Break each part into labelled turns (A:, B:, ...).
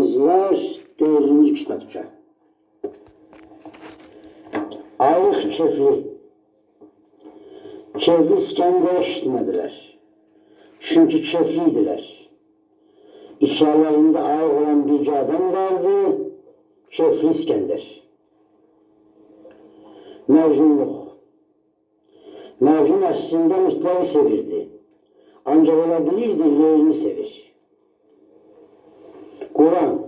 A: kitabımız var, 4. kitapça. Aylık kefli. Kefli İskender işitmediler. Çünkü kefliydiler. İçerlerinde ayı olan bir adam vardı, Kefli İskender. Mecnunluk. Mecnun aslında müstahı sevirdi. Ancak olabilirdi, Leyla'yı sevir. Kur'an,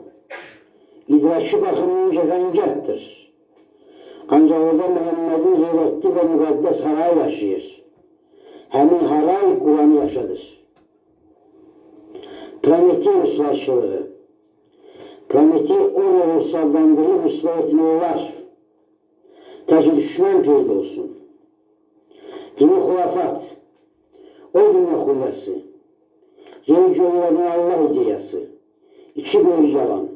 A: idraki bakımınca fengahtır. Ancak orada Muhammed'in hürmetli ve mukaddes haray yaşayır. Hemin haray Kur'an'ı yaşadır. Prometheus başlığı. Prometheus o ruhu sallandırılıp musluğatını var. Ta ki düşman peyda olsun. Dini hulafat. O dünya hulyası. Yeni gönüladın Allah ideyası. İki boyu yalan.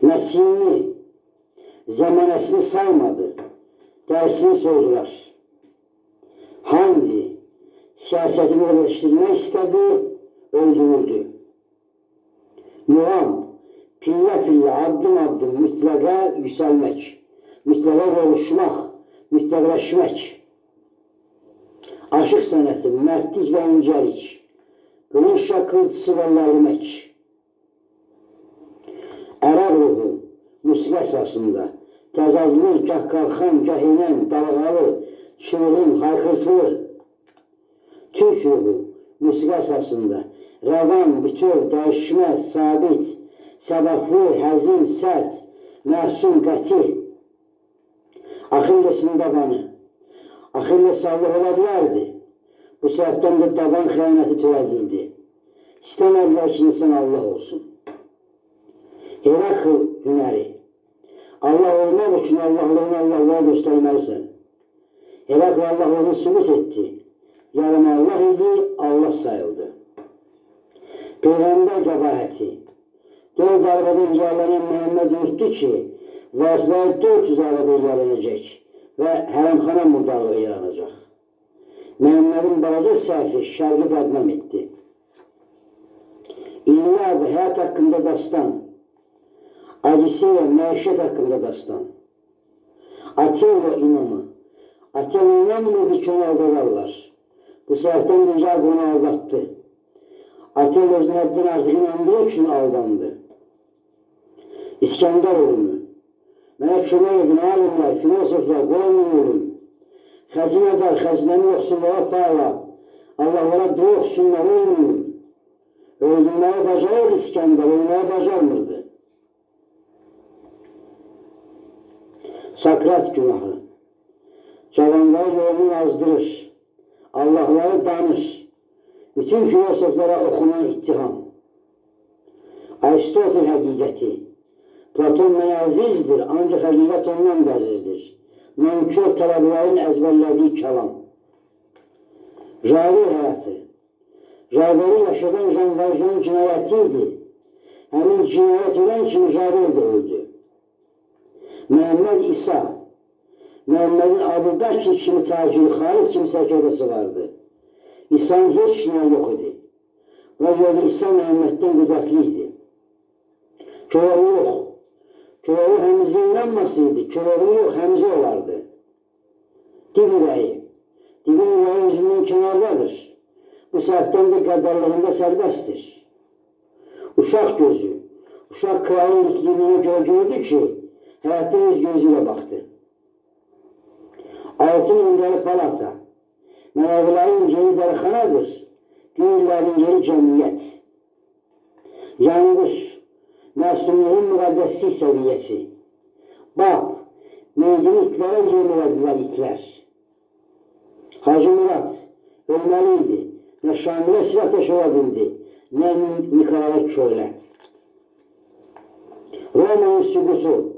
A: Mesihini, zamanesini saymadı. Dersini sordular. Hamdi, siyasetini birleştirmek istedi, öldürüldü. Muham, pille pille, adım adım mutlaka yükselmek, mutlaka oluşmak, mutlaklaşmak. Aşık sanatı, mertlik ve incelik, kılın şakıltısı ve lalimek. Ərəb ruhu, musiki əsasında, təzadlı, gah qalxan, gah inən, dalğalı, çığırın, haykırtılı. Türk ruhu, musiki əsasında, rəvan, bütöv, dəyişməz, sabit, səbatlı, həzin, sərt, məsum, qəti. Axilləsin dabanı. Axillə sağlıq ola bilərdi. Bu səbəbdən də daban xəyanəti törədildi. İstəmədilər ki, insan Allah olsun. Herakl hünəri. Allah olmaq üçün Allahlığını Allahlığa göstərməlisən. Herakl Allahlığını sübut etdi. Yarım Allah idi, Allah sayıldı. Peyğəmbər qəbahəti. 4 arabada icarlanan Muhammed unutdu ki, varzları 400 arabada icarlanacaq və hərəmxana murdarlığı yaranacaq. Muhammedin balaca səhvi şərqi bədnam etdi. İllərdir həyat haqqında dastan. Acisiyle məişət haqqında dastan. Atilla inamı. Atilla inanmırdı ki onu aldarlarlar. Bu səbəbdən rical onu aldattı. Atilla özünə həddən artıq inandığı üçün aldandı. İskəndər ölümü. Mənə kömək edin alimlər, filosoflar, qoyun ölüm. Xəzinədar, xəzinəni yoxsullara payla. Allahlara dua oxusunlar, ölməyim. Öldürməyi bacarır İskəndər, ölməyi bacarmırdı. Sakrat günahı. Cavanları yolunu azdırır. Allahları danır. Bütün filosoflara okunan ittiham. Aristotel həqiqəti. Platon mənə əzizdir, ancaq həqiqət ondan da əzizdir. Nankör tələbələrin əzbərlədiyi kəlam. Javir həyatı. Javiri yaşadan Jean Valjean'ın cinayəti idi. Həmin cinayət ölən kimi Javir də öldü. Muhammed İsa. Muhammed'in Abu Bakr kimi taciri, xalis kimi səkədəsi vardı. İsa'nın heç nə yox idi. Və görə İsa Muhammed'dən qüdrətli idi. Köroğlu yox. Köroğlu Həmzə inanmasaydı, köroğlu yox, Həmzə olardı. Div ürəyi. Divin ürəyi özündən kənardadır. Bu səbəbdən də qəddarlığında sərbəstdir. Uşaq gözü. Uşaq kralın mutluluğuna görə gördü ki, həyatda öz gözüyle baxdı. Altın ümrəli palata. Mənəvilərin yeri dərxanadır. Gönüllərin yeri cəmiyyət. Yanlış. Məsumluğun müqəddəslik səviyyəsi. Bab. Meydini itlərə yemirədilər itlər. Hacı Murad. Ölməliydi. Nə Şamilə silahdaş ola bildi. Nə Nikolaya kölə. Romanın sübutu.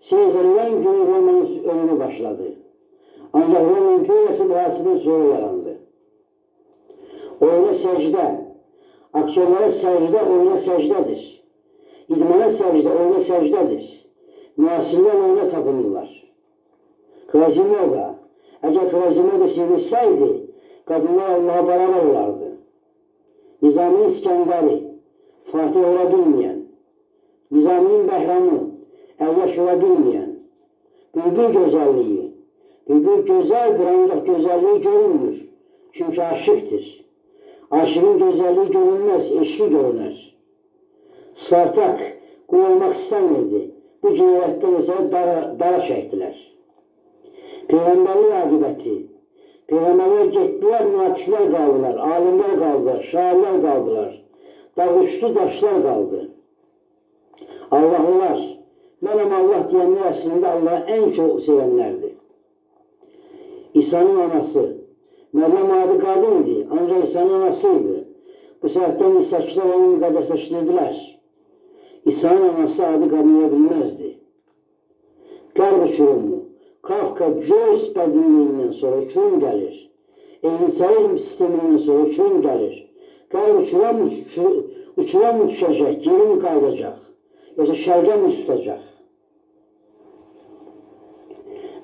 A: Sezaryen günü Romanın ölümü başladı. Ancaq Roman köləsi bu hadisədən sonra yarandı. Oyuna səcdə. Aktörlərə səcdə, oyuna səcdədir. İdmana səcdə, oyuna səcdədir. Müasirlər oyuna tapınırlar. Kvazimoda. Əgər Kvazimoda sevilsəydi, qadınlar Allah'a beraber olardı. Nizami İskəndəri, Fatih ola bilməyən, Nizaminin bəhramı, əlləş ola bilməyən, bülbül gözəlliyi, bülbül gözəldir, ancaq gözəlliyi görünmür, çünki aşıqdır. Aşığın gözəlliyi görünməz, eşki görünər. Spartak qul olmaq istəmirdi, bu cinayətdən ötürü dara çəkdilər. Peyğəmbərlik aqibəti, Peyğəmbərlər getdilər, münafiqlər qaldılar, alimlər qaldılar, şairlər qaldılar, dağ uçdu, daşlar qaldı. Allahlılar, mənəm Allah deyənlər əslində Allahı ən çox sevənlərdir. İsa'nın anası, Məryəm adı qadın idi, ancaq İsa'nın anası idi. Bu səbəbdən İsa'çılar onu müqəddəsləşdirdilər. İsa'nın anası adı qadın ola bilməzdi. Qərb uçurumu, Kafka Joyce bədminliyindən sonra uçurum gəlir. Eğinsərizm sistemindən sonra uçurum gəlir. Qərb uçuram mı düşəcək, geri mi qaydacaq, yoxsa şərqə mi tutacaq?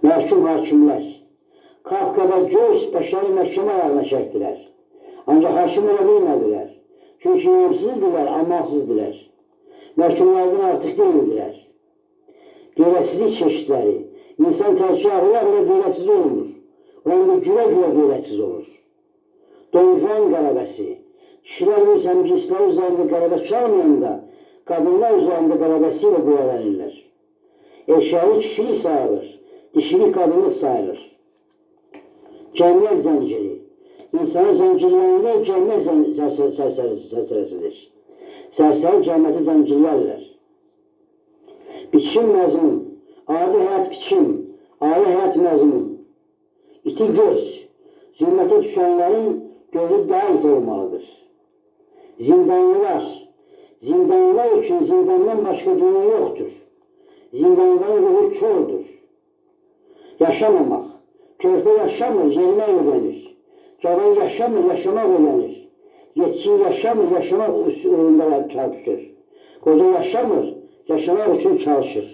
A: Məhkum hakimlər, Kafka və Joyce bəşəri məhkəmə ayağına çəkdilər. Ancaq hakim ola bilmədilər. Çünki inamsızdılar, amalsızdılar. Məhkumlardan artıq deyildilər. Qeyrətsizlik çeşitləri, insan tərki ağlar və qeyrətsiz olunur. Onda gülə-gülə qeyrətsiz olur. Don Juan qələbəsi, kişilər öz həmcinslər üzərində qələbə çalmayanda, qadınlar üzərində qələbəsi ilə qüvvələnirlər. Eşyali kişilik sayılır, dişilik qadınlıq sayılır. Cəmiyyət zənciri, insanın zəncirlənirlər, cəmiyyət sərsərəsidir. Sərsəri cəmiyyəti zəncirlərlər. Biçim məzmun, adi həyat biçim, ali həyat məzmun. İti göz, zülmətə düşənlərin gözü daha iti olmalıdır. Zindanlılar, zindanlılar üçün zindandan başqa dünya yoxdur. Zindandan ruhu çoldur. Yaşamamaq, körpə yaşamır, yerimək öyrənir. Cavan yaşamır, yaşamaq öyrənir. Yetkin yaşamır, yaşamaq uğrunda çarpışır. Qoca yaşamır, yaşamaq üçün çalışır.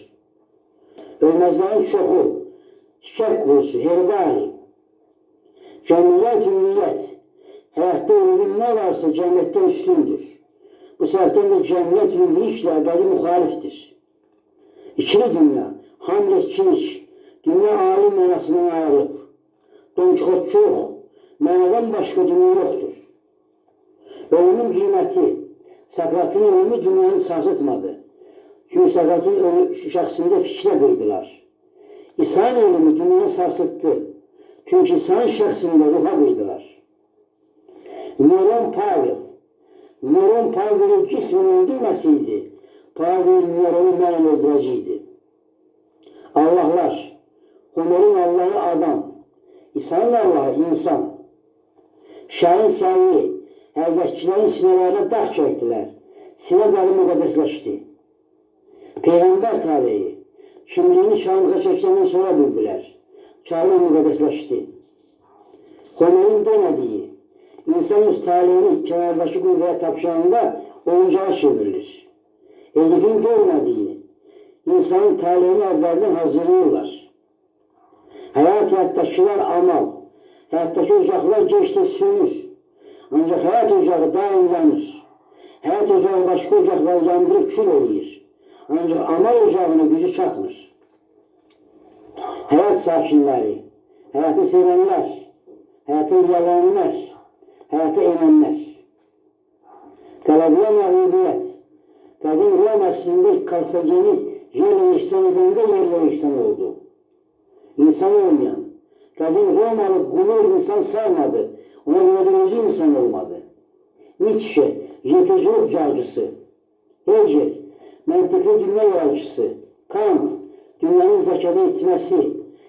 A: Ölməzlərin çoxu, çiçək qurusu, herbari, cəmiyyət, ümmiyyət, həyatda ölüm nə varsa cəmiyyətdən üstündür. Bu səbəbdən də cəmiyyət ümmiliklə əbədi müxalifdir. İkili dünya, hamletçilik, dünya alim mənasından ayrılıb. Don Kixotçuluq, mənadan başqa dünya yoxdur. Ölümün qiyməti, Sokratın ölümü dünyanı sarsıtmadı. Çünki Sokratın şəxsində fikrə qıydılar. İsa'nın ölümü dünyanı sarsıtdı. Çünki İsa'nın şəxsində ruha qıydılar. Neron Pavel'i cismin öldürməsiydi. Pavel Neron'u mənə öldürəcəkdi. Allahlar, Homer'in Allahı adam, İsa'nın Allahı insan. Şairin səyi, həqiqətçilərin sinələrində dağ çəkdilər. Sinə dalı müqəddəsləşdi. Peyğəmbər taleyi, kimliyini çarmıxa çəkəndən sonra bildilər. Çarmıq müqəddəsləşdi. Homer'in demədiyi, insan öz taleyini kənardakı qüvvəyə tapşanında oyuncağa çevrilir. Edibin görmədiyi, insanın taleyini əvvəldən hazırlayırlar. Həyatdakılar amal, həyatdakı ocaqlar geçdə sönür. Ancaq həyat ocağı daim yanır. Həyat ocağı başqa ocaqları yandırıb kül eləyir. Ancaq amal ocağına gücü çatmır. Həyat sakinləri, həyatı sevənlər, həyatı yalanlar, həyatı enənlər. Qələbiyə məğlubiyyət. Qadın Rom əslində Karfageni yerlə yeksan edəndə yerlə yeksan oldu. İnsan olmayan, qadın Romalı qulur insan saymadı, ona görə də özü insan olmadı. Nietzsche, yırtıcılıq carcısı, Hegel, məntiqli dünya yaradıcısı, Kant, dünyanın zəkada itməsi,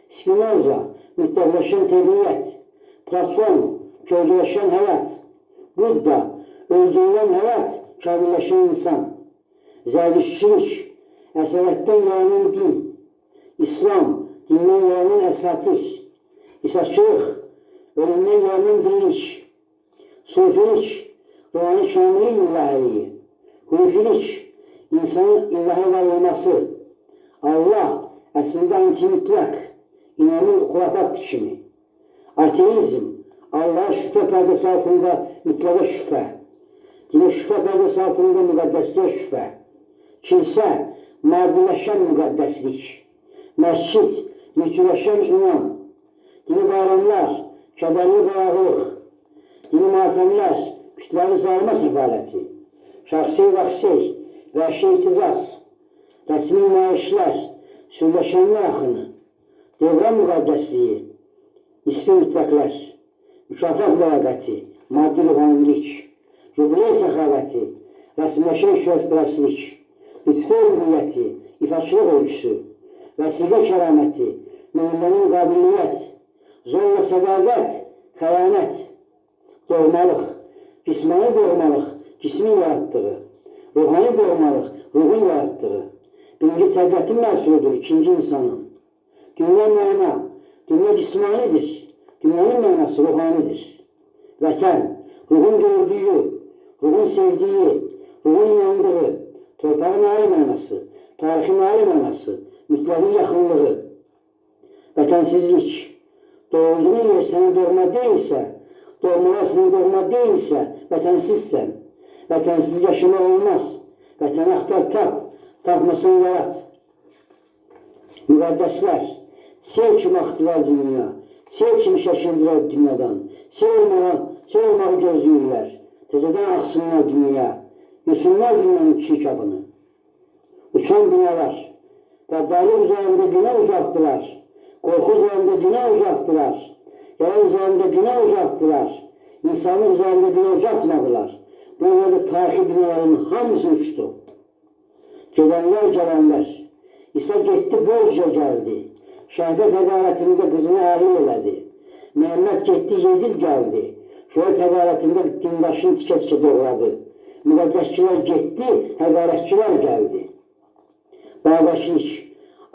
A: Spinoza, mütləqləşən təbiyyət, Platon, kölgələşən həyat, Budda, öldürülən həyat, kamilləşən insan, Zərdüştçilik, əsərətdən yaranan din, İslam, dindən yaranan əsatir, İsa'çılıq, ölümdən yaranan dirilik, Sufilik, doğanın kamilin illahiliyi, Hufilik, insanın ilahi var olması, Allah, əslində anti-mütləq, inanın xurafat biçimi, ateizm, Allah'a şübhə pərdəsi altında mütləqə şübhə, dinə şübhə pərdəsi altında müqəddəsliyə şübhə, kilsə, maddiləşən müqəddəslik, məscid, mütüləşən imam, dini bayramlar, kədərli qonaqlıq, dini matəmlər, kütləvi sayma səfaləti, şəxsi vəxsi, vəhşi itizaz, rəsmi nümayişlər, sürləşənlər axını, devran müqəddəsliyi, nisbi mütləqlər, mükafat ləyaqəti, maddi ruhanilik, jubiley səxavəti, rəsmiləşən şöhrətpərəstlik, lütfü ülviyyəti, ifaçılıq ölçüsü, vəsiqə kəraməti, müminlərin qabiliyyət, zorla sədaqət, xəyanət, doğmalıq, cismani doğmalıq, cismin yaratdığı, ruhani doğmalıq, ruhun yaratdığı, birinci təbiətin məhsuludur, ikinci insanın. Dünya məna, dünya cismanidir, dünyanın mənası ruhanidir. Vətən, ruhun gördüyü, ruhun sevdiyi, ruhun inandığı, torpağın ayrı mənası, tarixin ayrı mənası, mütləqin yaxınlığı, vətənsizlik, doğulduğun yer sənə doğma deyilsə, doğmalar sənə doğma deyilsə, vətənsizsən. Vətənsiz yaşamaq olmaz. Vətəni axtar tap, tapmasan yarat. Müqəddəslər, sel kimi axtılar dünya, sel kimi şəkildirlər dünyadan, sel olmağı gözləyirlər, təzədən axsınlar dünya, yusunlar dünyanın çirkabını. Uçan binalar, qəddarlıq üzərində günə ucaqdılar, qorxu üzərində günə ucaqdılar, yalan üzərində günə ucaqdılar, insanlıq üzərində günə ucaqmadılar. Bu arada tarixi binaların hamısı uçdu. Gedənlər, gələnlər, İsa getdi, borca gəldi, şəhbət həqarətində qızını əli elədi, Məhəmməd getdi, Yezid gəldi, şöhrət həqarətində dindaşını tikə-tikə doğradı, müqəddəsçilər getdi, həqarətçilər gəldi. Babəklik,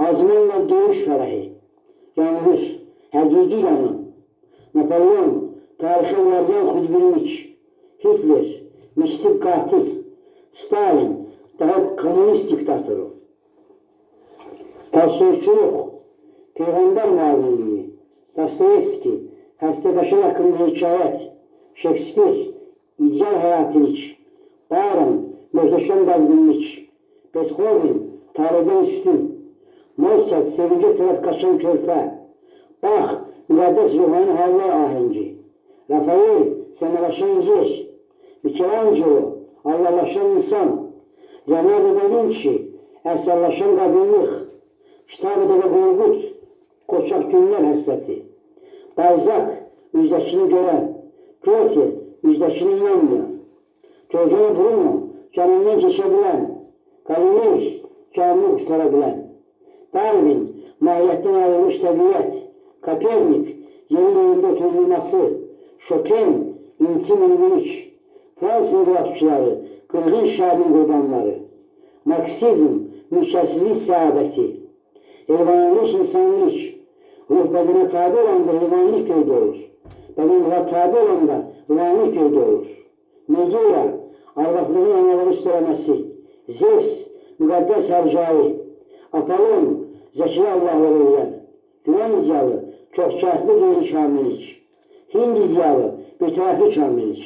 A: azmanla döyüş fərəhi, yalnız, həqiqi yanım, Napolyon, tarixə uğrayan xudbirlik, Hitler, mistik qatil, Stalin, daha komünist diktatoru, Tolstoyçuluq, Peyğəmbər müavinliyi, Dostoyevski, xəstəbəşər haqqında hekayət, Şekspir, ideal həyatilik, Byron, möhtəşəm bəzginlik, Beethoven, tarixdən üstün, Mozart, sevincə tərəf qaçan körpə, Bach, müqəddəs ruhani hallar ahengi, Rafael, səməlaşan yer, Michelangelo, Allahlaşan insan, Leonardo da Vinci, əfsallaşan qadınlıq, Kitab-ı da Qorqud, qoçaq günlər həsrəti, Balzac, müjdəkini görən, Goethe, müjdəkini inanmayan, Giordano Bruno, canından keçə bilən, Galilei, canını quşlara bilən, Darwin, mahiyyətdən ayrılmış təbiət, Kopernik, yeni yerində oturulması, Chopin, intim ünlülük, Fransız qrafçıları, qırğın şəhərin qurbanları, Marksizm, mülkəsizlik səadəti, heyvanlıq, insanlıq, ruh bədənə tabi olanda heyvanlıq qeydə olur, bədən ruha tabi olanda ruhanlıq qeydə olur. Medea, arvadlığın analarını üstələməsi, Zevs, müqəddəs hərcai, Apollon, zəkri Allah'la verilən, Yunan idealı, çoxkağıtlı qeyri-kamillik, Hind idealı, betərəfli kamillik,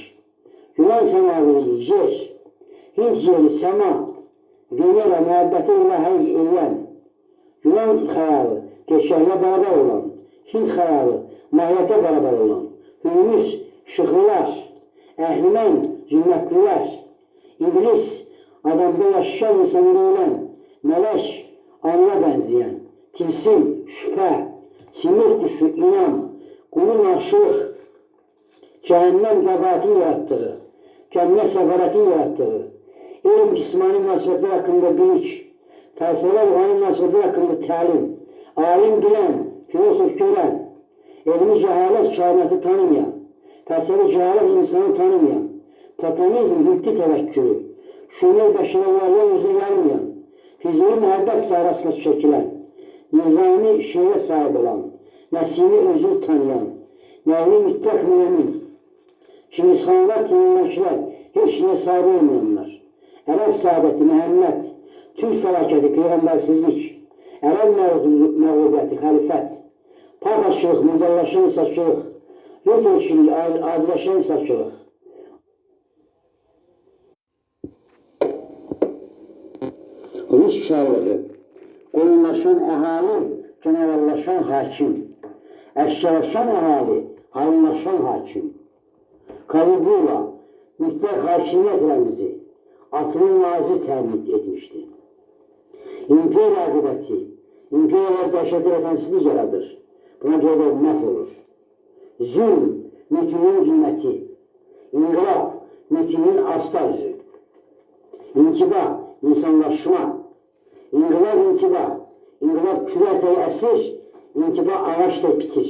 A: Yunan səmaviliyi, yer, Hind yeri, səma, Venera, məhəbbəti ilahə eləyən, Yunan xəyalı, gerçəklə bərabər olan, Hind xəyalı, mahiyyətə bərabər olan, Hürmüz, şıxlılar, Əhlimən, zülmətlilər, İblis, adamda yaşayan insanda olan, mələk, anla bənzəyən, tilsim, şübhə, sinir quşu, inam, qulun aşıq, cəhənnəm qəbaitin yaratdığı, cənnət səfərətin yaratdığı, elm cismani münasibətlər haqqında bilik, fəlsəfə ruhani münasibətlər haqqında təlim, alim bilən, filosof görən, elmi cəhalət kainatı tanımayan, fəlsəfə cəhalət insanı tanımayan, platonizm hüddü təvəkkülü, şumel bəşərələrlə özü yarmayan, Füzuli məhəbbət sahasına çəkilən, nizami şeirə sahib olan, Nəsimi özünü tanıyan, Nəvli mütləq müəmin, Çingizxanlar, Teymurilər, heç nəyə sahib olmayanlar, Ərəb saadəti, Məhəmməd, Türk fəlakəti, peyğəmbərsizlik, Ərəb məğlubiyyəti, xəlifət, papaçılıq, müdəlləşən saçılıq, Lüterçilik, adiləşən saçılıq. Rus çarlığı, koyunlaşan əhali, canavarlaşan hakim, əşkərlaşan əhali, halınlaşan hakim. Kaligula, mütləq hakimiyyət rəmzi, atının nazir təmin etmişdi. İmperiya aqibəti, imperiyalar dəhşətli vətənsizlik yaradır. Buna görə də məhv olur. Zülm, mütünün qiyməti, inqilab, mütünün asta üzü. İntiba, insanlaşma, inqilab intiba, inqilab kürətəyi əsir, intiba ağaçda bitir.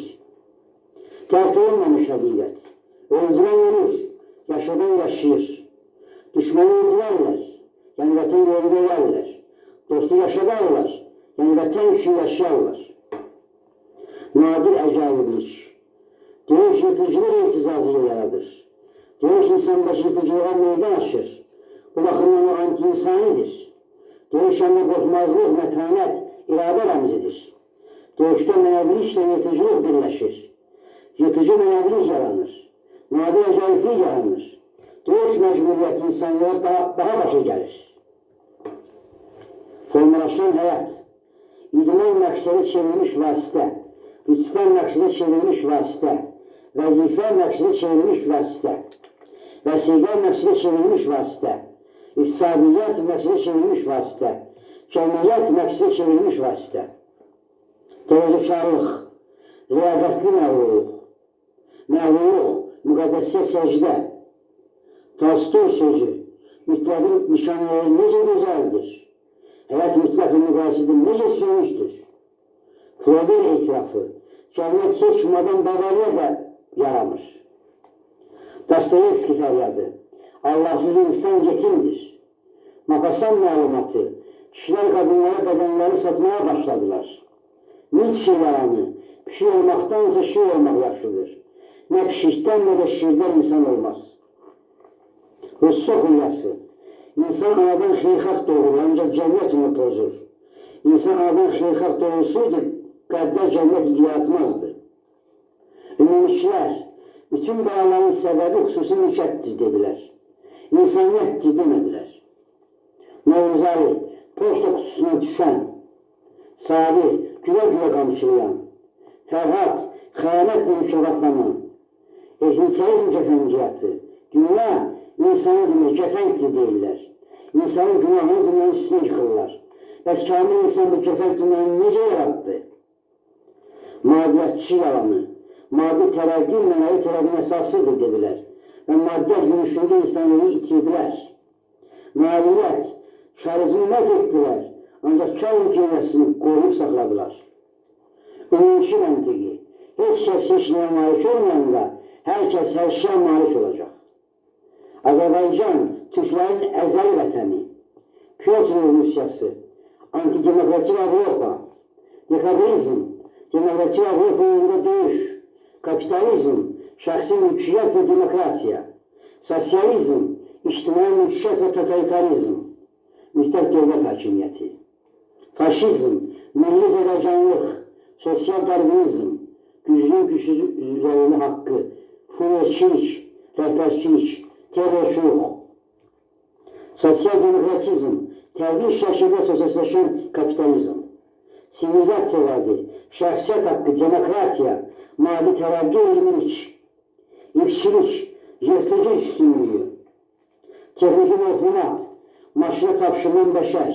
A: Tərk olmamış həqiqət, öldürən ölür, yaşadan yaşayır. Düşməni öldürərlər, yəni vətən yolu verərlər. Dostu yaşadarlar, yəni vətən üçün yaşayarlar. Nadir əcaiblik, döyüş yırtıcılıq iltizazını yaradır. Döyüş insandakı yırtıcılığa meydan açır. Bu baxımdan o anti-insanidir. Döyüş həm də qorxmazlıq, mətanət, iradə rəmzidir. Döyüşdə mənəviliklə yırtıcılıq birləşir. Yırtıcı mənəvilik yaranır. Nadir əcaiblik yaranır. Döyüş məcburiyyəti insanlara daha başa gəlir. Formalaşan həyat, idman məqsədə çevrilmiş vasitə, lütfən məqsədə çevrilmiş vasitə, vəzifə məqsədə çevrilmiş vasitə, vəsiqə məqsədə çevrilmiş vasitə, iqtisadiyyat məqsədə çevrilmiş vasitə, cəmiyyət məqsədə çevrilmiş vasitə, təvəzzükarlıq, riyaqətli məğluluq, müqəddəssə səcdə, Tolstoy sözü, mütləqin nişanları necə gözəldir? Həyat mütləqin müqayəsidir, necə sürmüşdür? Flaubert etirafı, cəmiyyət heç kumadan Bavariya da yaramır. Dostoyevski fəryadı, Allahsız insan yetimdir. Mapassan məlumatı, kişilər qadınlara bədənləri satmaya başladılar. Nietzsche yaranı, pişik olmaqdansa şir olmaq yaxşıdır. Nə pişikdən, nə də şirdən insan olmaz. Rousseau xülyası, İnsan anadan xeyirxalq doğulur, ancaq cəmiyyət onu pozur. İnsan anadan xeyirxalq doğulsaydı, qəddar cəmiyyət yaratmazdı. Ümumçilər, bütün bəlaların səbəbi xüsusi mülkətdir, dedilər. İnsaniyyətdir, demədilər. Novruzali, poçta qutusuna düşən, Sabir, gülə-gülə qamçılayan, Fərhat, xəyanətlə müşavatlanan, ezinsəizm cəfəngiyyatı, dünya, İnsanı demək, cəfəngdir deyirlər. İnsanın günahını dünyanın üstüne yıxırlar. Bəs kamil insan bu cəfəng dünyanı necə yarattı? Maddiyyatçı yalanı, maddi tərəqqi mənəvi tərəqqin əsasıdır, dedilər. Və maddiyyat yürüşündə insanlığı itirdilər. Nailiyyət, şarizmi məhv etdilər, ancaq kar imkaniyyəsini qoruyub saxladılar. Ümumçi məntiqi, heç kəs heç nəyə malik olmayanda, hər kəs hər şeyə malik olacaq. Azərbaycan, Türklərin əzəli vətəni, Pyotrun Rusiyası, antidemokratik Avropa, dekabrizm, demokratik Avropa yolunda döyüş, kapitalizm, şəxsi mülkiyyət və demokratiya, sosializm, ictimai mülkiyyət və totalitarizm, mütləq dövlət hakimiyyəti, faşizm, milli zədəcanlıq, sosial darwinizm, güclü gücsüz üzərində haqqı, furyerçilik, rəhbərçilik, terrorçuluq, sosial demokratizm, təbii şəkildə sosialləşən kapitalizm, sivilizasiya vədi, şəxsiyyət haqqı, demokratiya, mali tərəqqi, elmilik, irkçilik, yırtıcı üstünlüyü, texniki məlumat, maşına tapşırılan bəşər,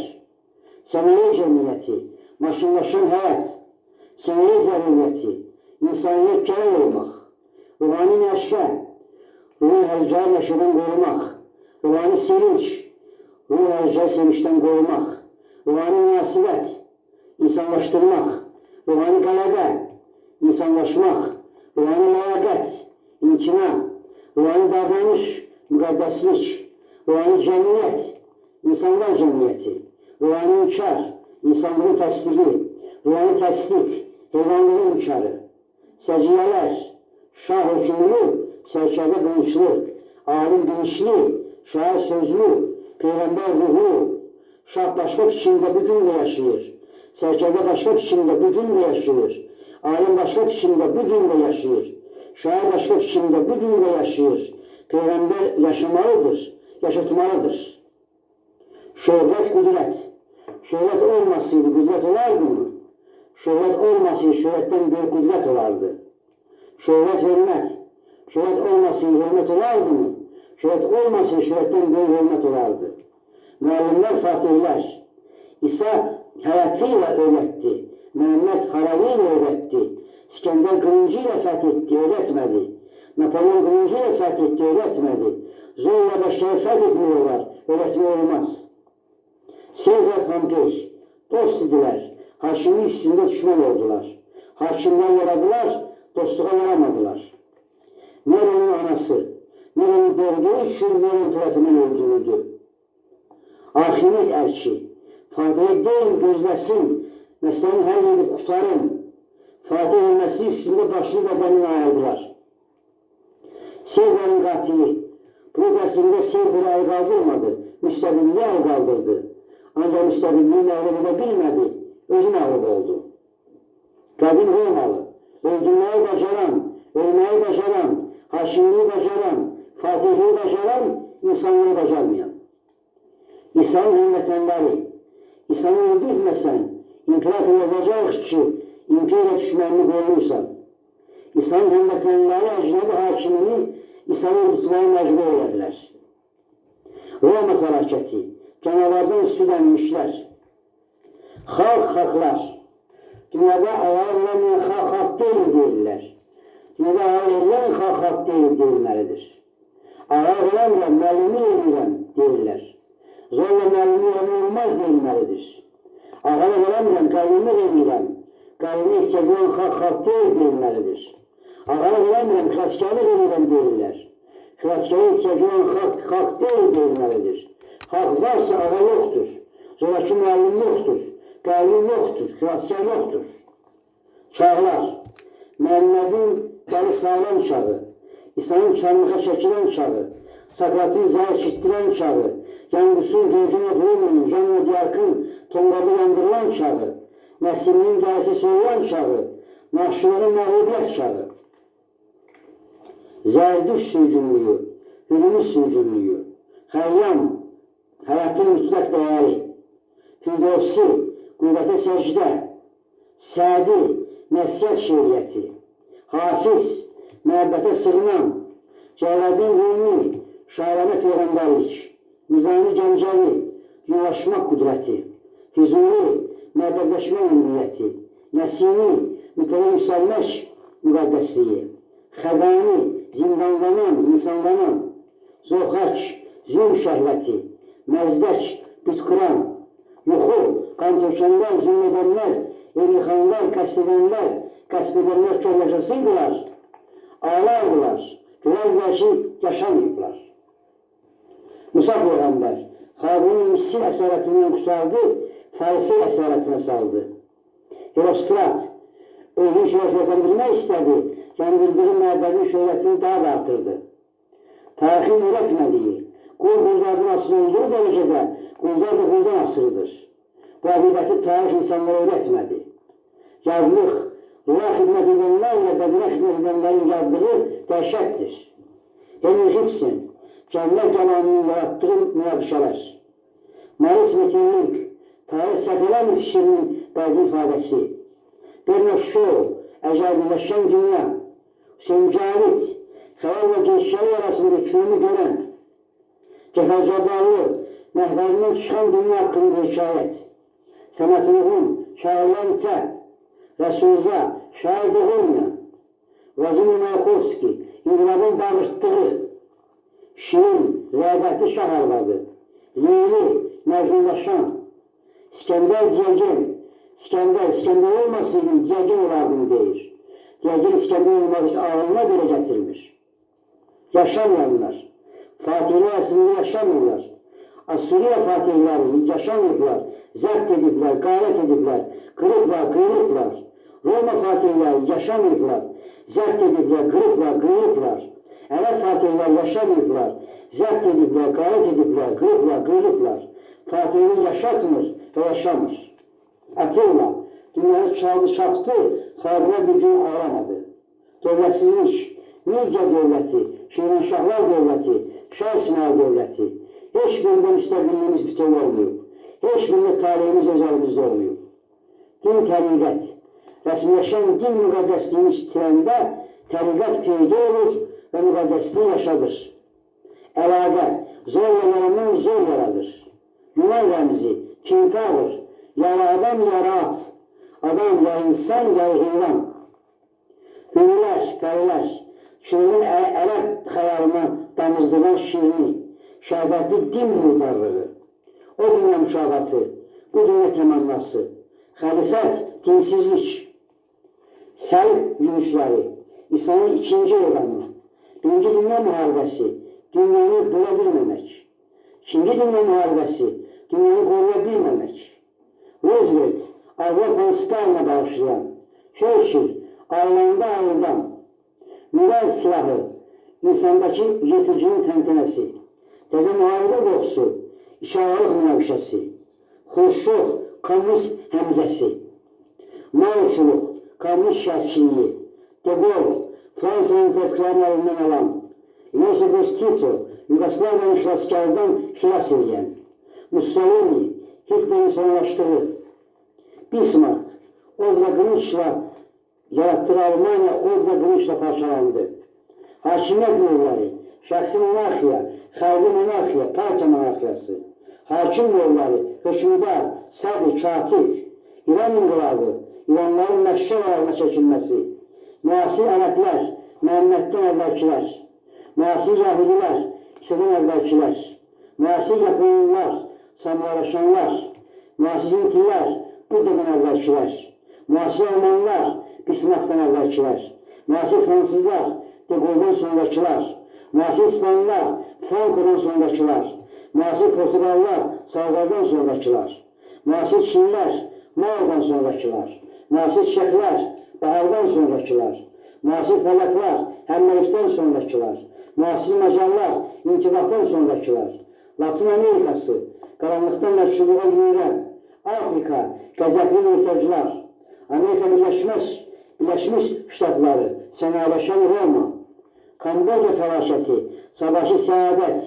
A: sənaye cəmiyyəti, maşınlaşan həyat, sənaye zəruriyyəti, insaniyyət gələk olmaq, ruhani nəşə, ruh hərcəyə nəşədən qorumaq, ruhani sevinç, ruh hərcəyə sevinçdən qorumaq, ruhani münasibət, insanlaşdırmaq, ruhani qələbə, insanlaşmaq, ruhani ləyaqət, imtina, ruhani davranış, müqəddəslik, ruhani cəmiyyət, insanlar cəmiyyəti, ruhani inkar, insanlığın təsdiqi, ruhani təsdiq, heyvanlığın inkarı, səciyyələr, şah hökümlü, sərkədə qılınclı, alim bilinçli, şair sözlü, peyğəmbər ruhu, şah başqa biçimdə bu gün də yaşayır, sərkədə başqa biçimdə bu gün də yaşayır, alim başqa biçimdə bu gün də yaşayır, şair başqa biçimdə bu gün də yaşayır, peyğəmbər yaşamalıdır, yaşatmalıdır. Şöhrət qudrət, Şöhret olmasaydı kudret olardı mı? Şöhret olmasaydı şöhretten büyük kudret olardı. Şöhret hürmet. Şöhret olmasaydı hürmet olardı mı? Şöhret olmasaydı şöhretten büyük hürmet olardı. Müəllimlər, fatihlər. İsa hayatıyla öğretti. Mehmet harayıyla öğretti. İskender kılıncıyla fethetti, öğretmedi. Napolyon kılıncıyla fethetti, öğretmedi. Zorla başları fethetmiyorlar, öğretme olmaz. Sezar Pompey, dost idiler. Haşim'in üstünde düşman oldular. Hakimler yaradılar, dostluğa yaramadılar. Nero'nun anası, Nero'nun doğduğu için Nero'nun tarafından öldürüldü. Ahimet elçi, Fatih'e değil gözlesin, mesleğin her yeri kurtarın. Fatih ölmesi üstünde başını bedenini ayırdılar. Sezar'ın katili, projesinde Sezar'ı el kaldırmadı, müstebilliği el kaldırdı. Ancak müstebilliği mağlup edebilmedi, özü mağlup oldu. Kadim Romalı, öldürmeyi başaran, ölmeyi başaran, haşimliği başaran, fatihliği başaran, insanlığı başarmayan. İsa'nın hürmetenleri, İsa'nı öldürtmesen, inkılap yazacak ki, imperiya düşmanını koyursan. İsa'nın hürmetenleri ecnebi hakimini İsa'nı tutmaya mecbur edildiler. Roma felaketi, canavardan sürenmişler. Halklar, dünyada ayağı olamayan halk değil değiller. Dünyada ayağı olan halk değil değilmelidir. Ayağı olamayan məlumi edirəm deyirlər. Zorla məlumi olmaz deyilməlidir. Ayağı olamayan qayyumluq edirəm. Qayyumluq ihtiyacı olan halk değil deyilməlidir. Ayağı olamayan xilaskarlıq edirəm deyirlər. Xilaskarlıq ihtiyacı olan halk değil deyilməlidir. Halk varsa ayağı yoxdur. Zoraki müəllim yoxdur. Qayyum yoxdur. Xilaskar yoxdur. Çağlar, Məhəmmədin dəli sağlam çağı, İsa'nın çarmıxa çəkilən çağı, Sakratın zahir çitdirən çağı, Yangusun Georgina Bruno'nun, Jeanne d'Arc'ın tonqadı yandırılan çağı, Nəsiminin gəlisi soğuyan çağı, Naxçıvanın məğlubiyyət çağı, Zərdüş sürgünlüyü, Hürmüz sürgünlüyü, Xəyyam, həyatın mütləq dəyəri, Firdovsi, qüvvətə səcdə, Sədi, nəsiyyət şeiriyyəti, Hafiz, məhəbbətə sığınan, Cəvədin Rumi, şairənə peyğəmbərlik, Nizami Gəncəvi, yuvaşmaq qüdrəti, Füzuli, məhəbbətləşmə ümniyyəti, Nəsimi, mütələ yüksəlmək müqəddəsliyi, Xəqani, zindanlanan, insanlanan, Zoxaç, zülm şəhvəti, Məzdək, bütqıran, Yuxu, qan tökənlər, zülm edənlər, yıxanlar, qəsb edənlər çox yaşasıydılar, ağlardılar, görərlər ki, yaşamayıblar. Musa Peyğəmbər, Xaruni Misir əsarətindən qurtardı, Farisi əsarətinə saldı. Herostrat, özünü şöhrətləndirmək istədi, yandırdığı məbədin şöhrətini daha da artırdı. Tarixin öyrətmədiyi, qul quldardan asılı olduğu dərəcədə quldar da quldan asılıdır. Bu əqibəti tarix insanlara öyrətmədi. Yadlıq, dua xidmət edənlərlə bədənə xidmət edənlərin yadlığı dəhşətdir. Henry Ibsen, Cənnət qəlamının yaratdığı münaqişələr. Maurice Metternich, tarix səhvələrin fikrinin bədii ifadəsi. Bernard Shaw, əcəbiləşən dünya. Hüseyin Cavid, xəyal və gerçəklik arasında uçurumu görən. Cəfər Cabbarlı, məhvərindən çıxan dünya haqqında hekayət. Səmət Ruhun, Şairlər İtə, Rəsulza, Şair Doğulya, Vladimir Mayakovski, İnqilabın bağırtdığı, Şirin, rəğbətli şah arvadı, Leyli, məcnunlaşan, İskəndər Diyagen, İskəndər olmasaydı Diyagen olardım deyir. Diyagen İskəndər olmadığı ağılına görə gətirmiş. Yaşamayanlar, Fatihlər əslində yaşamırlar. Assuriya fatihləri yaşamayıblar, zəbt ediblər, qarət ediblər, qırıblar, qıyılıblar. Roma fatihləri yaşamayıblar, zəbt ediblər, qırıblar, qıyılıblar. Ərəb fatihləri yaşamayıblar, zəbt ediblər, qarət ediblər, qırıblar, qıyılıblar. Fatihini yaşatmır və yaşamır. Atilla, dünyanı çaldı, çapdı, xalqına bir gün ağlamadı. Dövlətsizlik, Media dövləti, Şirvanşahlar dövləti, Şah İsmail dövləti, heç birində müstəqilliyimiz bütöv olmayıb. Heç milli talihimiz öz əlimizdə olmuyor. Din təriqət. Rəsmiləşən din müqəddəsliyini itirəndə təriqət peyda olur və müqəddəsliyi yaşadır. Əlaqə zorla yarandan zor yaradır. Yunan rəmzi, kentavr, yarı adam, yarı at. Adam ya insan, ya heyvan. Hürrilər, pərilər, şirin ərəb xəyalına damızdıran şirini, şəhvətli din murdarlığı, o dünya müşabatı, bu dünya təmannası, xəlifət, dinsizlik, səlb yürüşləri, İslamın ikinci evranı, birinci dünya müharibəsi, dünyanı bölə bilməmək, ikinci dünya müharibəsi, dünyanı qoruya bilməmək, Roosevelt, Avropanı Stalinə bağışlayan, Churchill, ailanda ayrılan, nüvə silahı, insandakı yetiricinin təntənəsi, təzə müharibə qoxusu, işaralıq münaqişəsi, Xruşşov, kommunist həmzəsi, Maoçuluq, kommunist şərkiliyi, De Gaulle, Fransa'nın tepkilərini əlindən alan, Joseph Tito, Yugoslavya'nın xilaskardan xilas edən, Mussolini, Hitler'in sonlaşdığı, Bismarck, Odra Grinç'la yarattığı Almanya Odra Grinç'la parçalandı. Hakimiyyət yolları, şəxsi monarxiya, xalqi monarxiya, partiya monarxiyası, hakim yolları, hökmdar, sadr, katib, İran inqilabı, İranların məşşər halına çəkilməsi, müasir ərəblər, Məhəmməddən əvvəlkilər, müasir yahudilər, İsa'dan əvvəlkilər, müasir Yaponlar, Samulaşanlar, müasir Hintliler, Budda'dan əvvəlkilər, müasir Almanlar, Bismarck'dan əvvəlkilər, müasir Fransızlar, De Gaulle'dan sonrakılar, müasir İspanlılar, Franco'dan sonrakılar, müasir Portugallar, Salazar'dan sonrakılar, müasir Çinliler, Mao'dan sonrakılar, müasir Çekler, Bahar'dan sonrakılar, müasir Polaklar, Həmməlikdən sonrakılar, müasir Macarlar, İntibahdan sonrakılar, Latin Amerikası, qaranlıqdan məşhurluğa yürüyən, Afrika, qəzəbli mürtəcilər, Amerika Birləşmiş Ştatları, sənaləşən Roma, Kamboca fəlakəti, Sabahçı Səadət,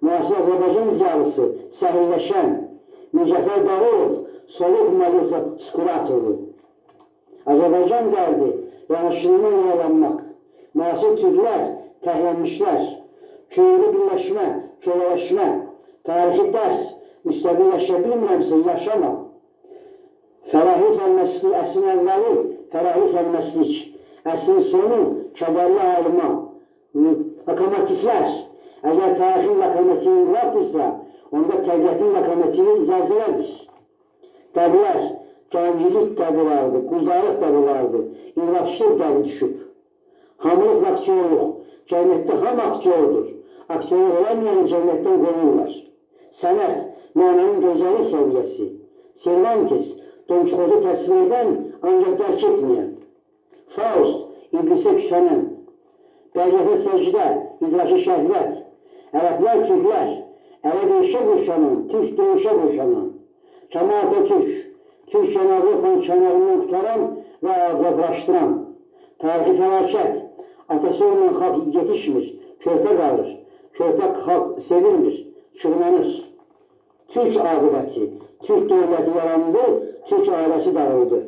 A: müasir Azərbaycan ziyalısı, Səhirləşən, Mircəfər Bağırov, Sovet Maluta Skuratovu, Azərbaycan dərdi, yanlışlığından yaralanmaq, müasir Türklər, təhlənmişlər, köylü birləşmə, kölələşmə, tarixi dərs, müstəqil yaşaya bilmirəmsə, yaşama. Fərahli səlməslik, əslin əvvəli, fərahli səlməslik, əslin sonu, kədərli ayrıma, lokomotiflər, əgər tarixin lokomotivi inqilabdırsa, onda təbiətin lokomotivi icazələdir. Dəbilər, gənclik dəbi vardı, quldarlıq dəbi vardı, inqilabçılıq dəbi düşüb. Hamılıq və aktyorluq, cəmiyyətdə ham aktyordur, aktyorluq olamayan cəmiyyətdən qovurlar. Sənət, mənanın gözəli səviyyəsi, Cervantes, Don Quixote təsvir edən, ancaq dərk etməyən. Faust, iblisə küsənən. Bəziyyətə səcdə, idraki şəhvət. Ərəblər, Türklər, ərəb döyüşə qoşanan, Türk döyüşə qoşanan. Kemal Atatürk, Türkçəni Avropanın kənarından qutaran və avroplaşdıran. Tarixi fəlakət, atası olmayan xalq yetişmir, körpə qalır. Körpə xalq sevilmir, çırmanır. Türk aqibəti, Türk dövləti yarandı, Türk ailəsi dağıldı.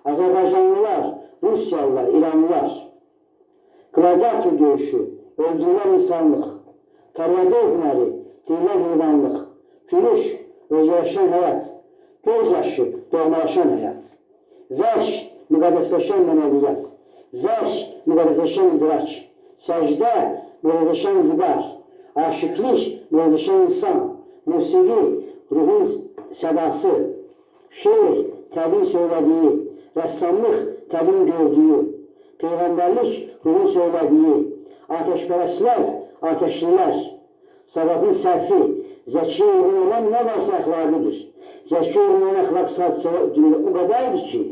A: Azərbaycanlılar, Rusiyalılar, İranlılar. Gladiator döyüşü, öldürülər insanlıq. Tariyada hünəri, dirilən heyvanlıq. Gülüş, özgürləşən həyat. Göz yaşı, doğmalaşan həyat. Vəş, müqəddəsləşən mənəviyyat. Vəş, müqəddəsləşən idrak. Səcdə, müqəddəsləşən vüqar. Aşıqlik, müqəddəsləşən insan. Musiqi, ruhun sədası. Şeir, təbin söylədiyi. Rəssamlıq, təbin gördüyü. Peyğəmbərlik, ruhun söylədiyi. Ateşpərəstlər, ateşlilər. Savadın sərfi, zəki uyğun olan nə varsa əxlaqidir. Zəki uyğun olan əxlaq sadəcə o qədərdir ki,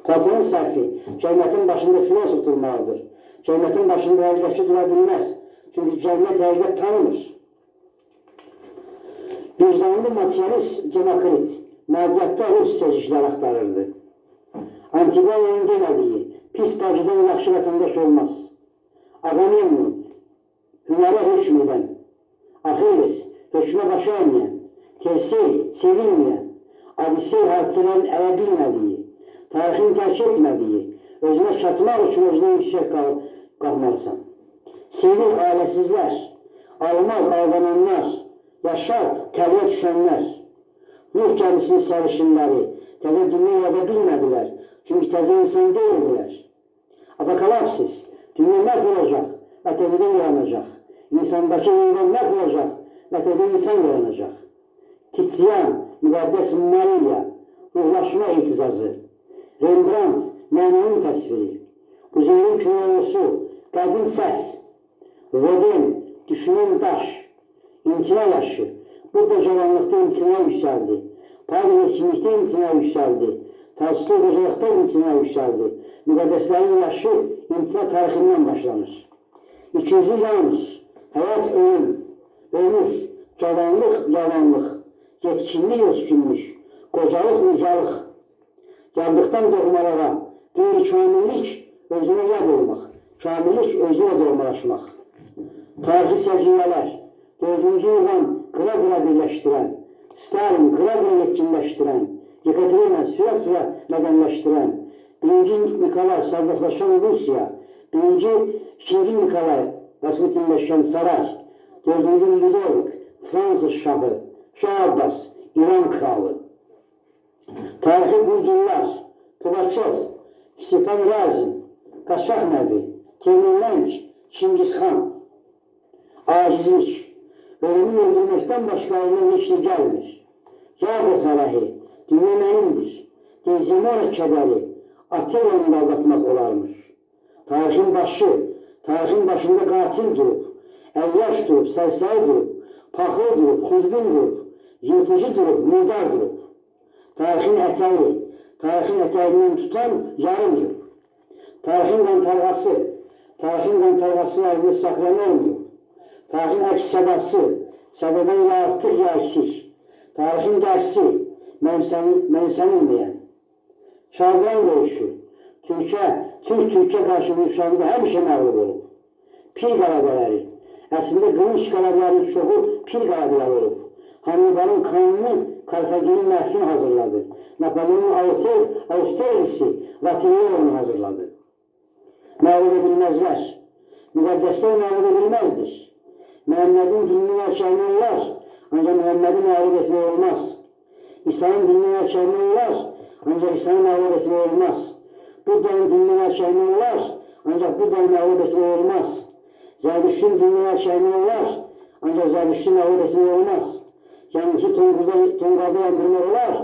A: Platonun sərfi, cəmiyyətin başında filosof durmalıdır. Cəmiyyətin başında həqiqətçi dura bilməz. Çünki cəmiyyət həqiqət tanımır. Vicdanlı materialist Demokrit, maddiyyatda rus seçiciler axtarırdı. Antigona'nın demədiyi, pis bacıdan yaxşı vətəndaş olmaz. Agamemnon, hünərə hökm edən, Axilles, hökmə baş əyməyən, Tersey, sevilmeyen, hadisel hadiselerin ələ bilmədiyi, tarixin tərk etmədiyi, özünə çatmaq üçün özünə yüksək qalmalısan. Sevir ailəsizlər, almaz aldananlar, yaşar təbiə düşənlər, Nuh gəmisinin sərişinləri təzə dünya yada bilmədilər, çünki təzə insan deyildilər. Apokalipsis, dünya məhv olacaq və təzədən yaranacaq. İnsandakı yenidən məhv olacaq və təzə insan yaranacaq. Titian, müqəddəs Mariya, ruhlaşma etizazı, Rembrandt, mənənin təsviri, Uzeyrin köləyosu, qədim səs, Rodin, düşünən daş, imtina yaşı, Budda cavanlıqda imtina yüksəldi, Pavel yetkinlikdə imtina yüksəldi, Tolstoy qocalıqda imtina yüksəldi, müqəddəslərin yaşı imtina tarixindən başlanır. İkinci Janus, həyat ölüm, ömür, cavanlıq, yavanlıq, yetkinlik, yetkinlik, qocalıq, ucalıq, yadlıqdan doğmalara, qeyri-kamillik, özünə yad olmaq, kamillik, özünə doğmalaşmaq. Tarixi səciyələr, 4-cü İvan qıra-qıra birləşdirən, Stalin qıra-qıra yetkinləşdirən, Yekaterina sürə-sürə mədənləşdirən, 1-ci Nikolay sərbəstləşən Rusiya, 2-ci Nikolay rəsmitinləşən saray, 4-cü Ludovik, Fransız şahı, Şah Abbas, İran kralı. Tarixi quldurlar, Pugaçov, Stepan Razin, Qaçaq Nəbi, Temürlənk, Çingizxan, acizlik, ölümü öldürməkdən başqa elindən heç də gəlmir. Yağır fərəhi, dünya mənimdir, Dezimora kədəri, Atelanı aldatmaq olarmış. Tarixin başında qatil durub, əlyaş durub, sərsəri durub, paxıl durub, xudbin durub, yırtıcı durub, murdar durub. Tarixin ətəyindən tutan yarım durub. Tarixin qantarğası əlini saxlayan olmuyor. Tarixin əks sədası, sədədən ilə artıq ya əksik. Tarixin dərsi, mənimsənilməyən. Şardıran döyüşü, Türk-Türkə qarşı vuruşlarında həmişə məğlub olub. Pir qələbələri, əslində qılınç qələbələrinin çoxu pir qələbələri olub. Hannibalın kanunu Karfagenin məhfini hazırladı. Napoleonun Austerlisi Vaterlo'nu hazırladı. Məğlub edilməzlər. Müqəddəslər məğlub edilməzdir. Məhəmmədin dinini erkəyini olar, ancaq Məhəmmədi məğlub etmək olmaz. İsa'nın dinini erkəyini olar, ancaq İsa'nı məğlub etmək olmaz. Budda'nın dinini erkəyini olar, ancaq Budda'nı məğlub etmək olmaz. Zərdüştün dinini erkəyini olar, ancaq Zərdüştü məğlub etmək olmaz. Yanlışı tonqadı yandırmaq olar,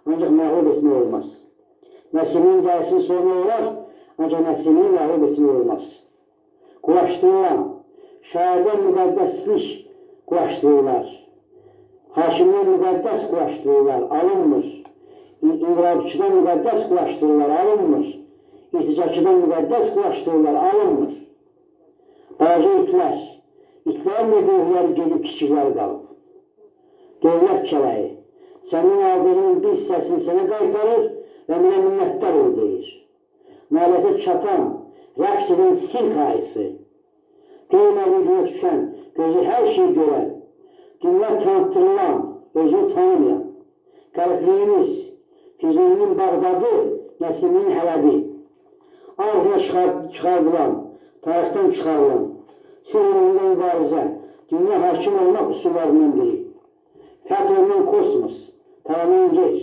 A: ancaq məğlub etmək olmaz. Nəsimin dərsini sormaq olar, ancaq Nəsimini məğlub etmək olmaz. Quraşdırılan, şairdən müqəddəslik quraşdırırlar. Hakimdən müqəddəs quraşdırırlar, alınmır. İnqilabçıdan müqəddəs quraşdırırlar, alınmır. İrticacıdan müqəddəs quraşdırırlar, alınmır. Balaca itlər nə böyükləri gedib kiçikləri qalıb. Dövlət kələyi, sənin aldığının bir hissəsini sənə qaytarır və mənə minnətdar ol deyir. Nailətə çatan, rəqs edən sirk ayısı, görməli göyə düşən, gözü hər şeyi görən, dünya tanıtdırılan, özünü tanımayan, qəlbliyimiz, Füzulinin Bağdadı, Nəsiminin Hələbi, ağzına çıxardılan, tarixdən çıxarılan, sürüyündə mübarizə, dünya hakim olmaq üsullarından biri. Fəth olunan kosmos, tanınan yer,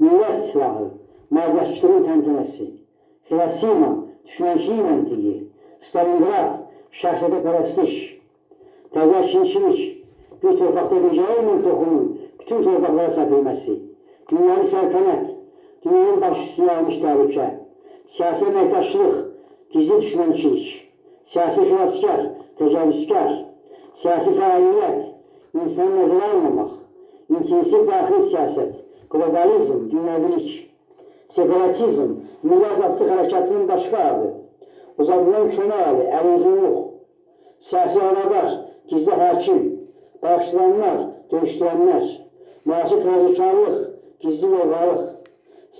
A: nüvə silahı, mərdəşçılığın təntənəsi, Hiroşima, düşmənçilik məntiqi, Stalingrad, şəxsiyyətə pərəstiş, təzə ikincilik, bir torpaqda bircə olmayan toxumun bütün torpaqlara səpilməsi, dünyanın səltənət, dünyanın baş üstünə almış təhlükə, siyasi əməkdaşlıq, gizli düşmənçilik, siyasi xilaskar, təcavüzkar, siyasi fəaliyyət, insanı nəzərə almamaq, intensiv daxili siyasət, qlobalizm, dünyəvilik, separatizm, milli azadlıq hərəkatının başqa adı, uzadılan kömək adı, əluzunluq, siyasi havadar, gizli hakim, bağışdıranlar, döyüşdürənlər, müasir təzyikarlıq, gizli lovğalıq,